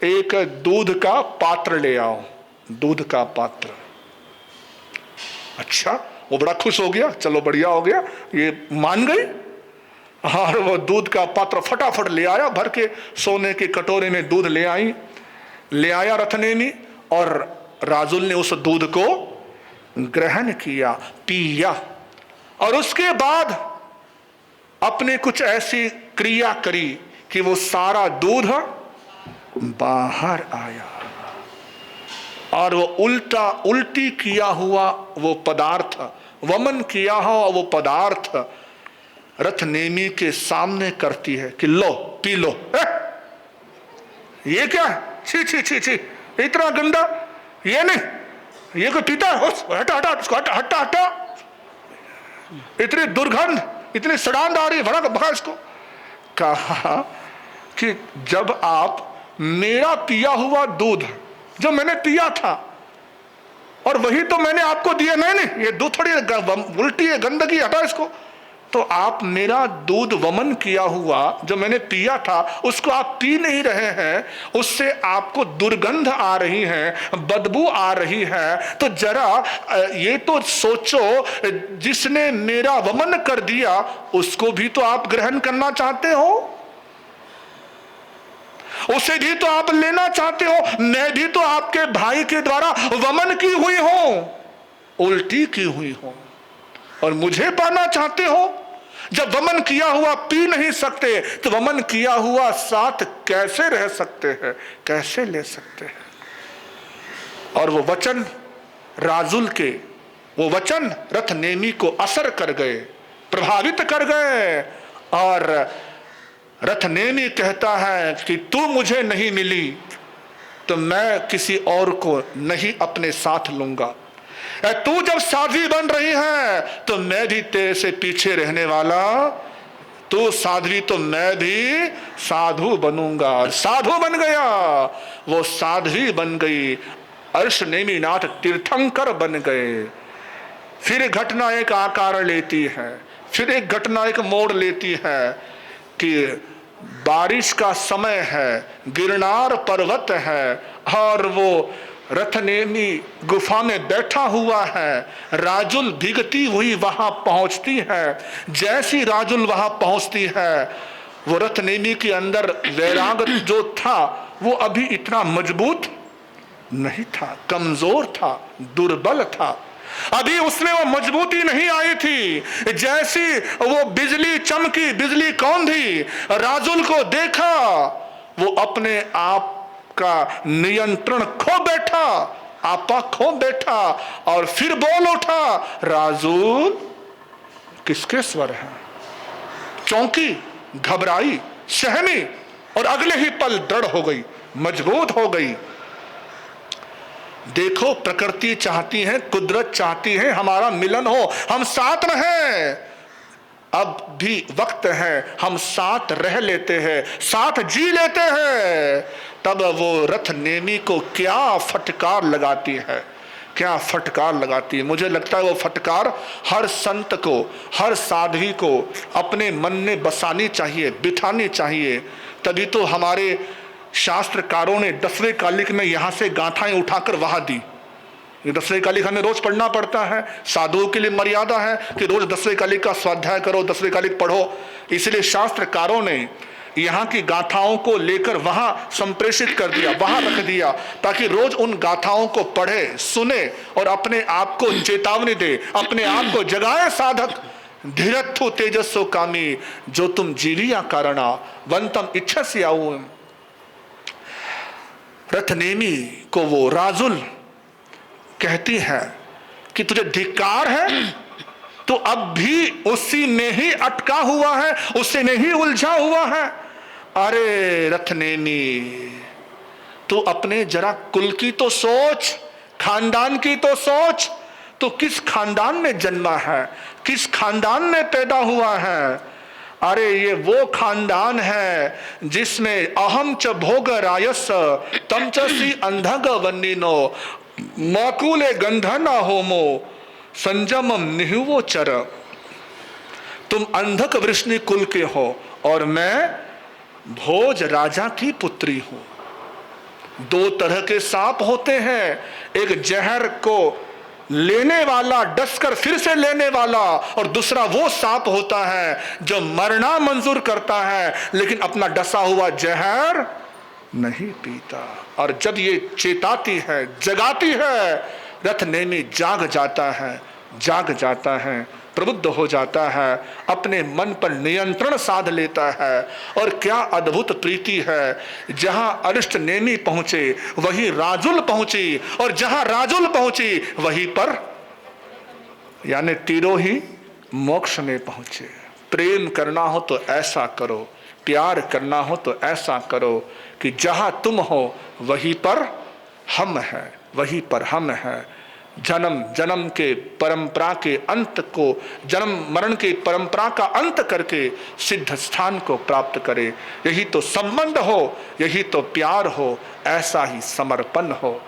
एक दूध का पात्र ले आओ, दूध का पात्र। अच्छा, वो बड़ा खुश हो गया, चलो बढ़िया हो गया, ये मान गई। और वो दूध का पात्र फटाफट ले आया, भर के सोने के कटोरे में दूध ले आया रथनेमी, और राजुल ने उस दूध को ग्रहण किया, पिया, और उसके बाद अपने कुछ ऐसी क्रिया करी कि वो सारा दूध बाहर आया, और वो उल्टी किया हुआ वो पदार्थ, वमन किया हुआ वो पदार्थ रथनेमी के सामने करती है कि लो पी लो। ये क्या, छी छी छी छी, इतना गंदा, ये नहीं, ये कोई पीता है, हटा हटा इसको, हटा हटा हटा, इतनी दुर्गंध, इतनी सड़ांध आ रही, भगा इसको। कहा कि जब आप मेरा पिया हुआ दूध जो मैंने पिया था, और वही तो मैंने आपको दिया, नहीं ये दूध थोड़ी उल्टी है, गंदगी, हटा इसको, तो आप मेरा दूध वमन किया हुआ जो मैंने पिया था उसको आप पी नहीं रहे हैं, उससे आपको दुर्गंध आ रही है, बदबू आ रही है, तो जरा ये तो सोचो, जिसने मेरा वमन कर दिया उसको भी तो आप ग्रहण करना चाहते हो, उसे भी तो आप लेना चाहते हो, मैं भी तो आपके भाई के द्वारा वमन की हुई हूं, उल्टी की हुई हूं, और मुझे पाना चाहते हो। जब वमन किया हुआ पी नहीं सकते तो वमन किया हुआ साथ कैसे रह सकते हैं, कैसे ले सकते हैं। और वो वचन राजुल के, वो वचन रथनेमी को असर कर गए, प्रभावित कर गए, और रथनेमी कहता है कि तू मुझे नहीं मिली तो मैं किसी और को नहीं अपने साथ लूंगा, तू जब साध्वी बन रही है तो मैं भी तेरे से पीछे रहने वाला, तू साध्वी तो मैं भी साधु बनूंगा। साधु बन गया, वो साध्वी बन गई, अर्शनेमीनाथ तीर्थंकर बन गए। फिर घटना एक आकार लेती है, फिर एक घटना एक मोड़ लेती है कि बारिश का समय है, गिरनार पर्वत है, और वो रथनेमी गुफा में बैठा हुआ है, राजुल भीगती हुई वहां पहुंचती है। जैसी राजुल वहां पहुंचती है, वो रथनेमी के अंदर वैराग जो था वो अभी इतना मजबूत नहीं था, कमजोर था, दुर्बल था, अभी उसमें वो मजबूती नहीं आई थी। जैसी वो बिजली चमकी, बिजली कौंधी, राजुल को देखा, वो अपने आप का नियंत्रण खो बैठा, आपा खो बैठा, और फिर बोल उठा, राजुल किसके स्वर हैं। चौंकी, घबराई, सहमी, और अगले ही पल दृढ़ हो गई, मजबूत हो गई। देखो, प्रकृति चाहती है, कुदरत चाहती है हमारा मिलन हो, हम साथ रहें। अब भी वक्त है, हम साथ रह लेते हैं, साथ जी लेते हैं। तब वो रथनेमी को क्या फटकार लगाती है, क्या फटकार लगाती है। मुझे लगता है वो फटकार हर संत को, हर साध्वी को अपने मन में बसानी चाहिए, बिठानी चाहिए। तभी तो हमारे शास्त्रकारों ने 10वें कालिक में यहां से गाथाएं उठाकर वहां दी। 10वें कालिक हमें रोज पढ़ना पड़ता है, साधुओं के लिए मर्यादा है कि रोज 10वें कालिक का स्वाध्याय करो, 10वें कालिक पढ़ो। इसलिए शास्त्रकारों ने यहाँ की गाथाओं को लेकर वहां संप्रेषित कर दिया, वहां रख दिया, ताकि रोज उन गाथाओं को पढ़े, सुने और अपने आप को चेतावनी दे, अपने आप को जगाए। साधक धीरत्थु तेजस्सो कामी, जो तुम जीविया कारणा वंतम इच्छसि आऊ। रथनेमी को वो राजुल कहती है कि तुझे धिक्कार है, तो अब भी उसी में ही अटका हुआ है, उसी में ही उलझा हुआ है। अरे रथनेमी, तू अपने जरा कुल की तो सोच, खानदान की तो सोच। तो किस खानदान में जन्मा है, किस खानदान में पैदा हुआ है। अरे ये वो खानदान है जिसमें अहम च भोग रायस तम च सी अंधग वन्नीनो माकुले गंधना होमो संजमम निहुवो चर। तुम अंधक वृष्णि कुल के हो और मैं भोज राजा की पुत्री हूं। दो तरह के सांप होते हैं, एक जहर को लेने वाला, डसकर फिर से लेने वाला, और दूसरा वो सांप होता है जो मरना मंजूर करता है लेकिन अपना डसा हुआ जहर नहीं पीता। और जब ये चेताती है, जगाती है, रथ नेमी जाग जाता है, प्रबुद्ध हो जाता है, अपने मन पर नियंत्रण साध लेता है। और क्या अद्भुत प्रीति है, जहां अरिष्ट नेमी पहुंचे वहीं राजुल पहुंची, और जहां राजुल पहुंची वहीं पर यानी तीनों ही मोक्ष में पहुंचे। प्रेम करना हो तो ऐसा करो, प्यार करना हो तो ऐसा करो कि जहां तुम हो वहीं पर हम हैं, वहीं पर हम हैं। जन्म जन्म के परंपरा के अंत को, जन्म मरण के परंपरा का अंत करके सिद्ध स्थान को प्राप्त करे। यही तो संबंध हो, यही तो प्यार हो, ऐसा ही समर्पण हो।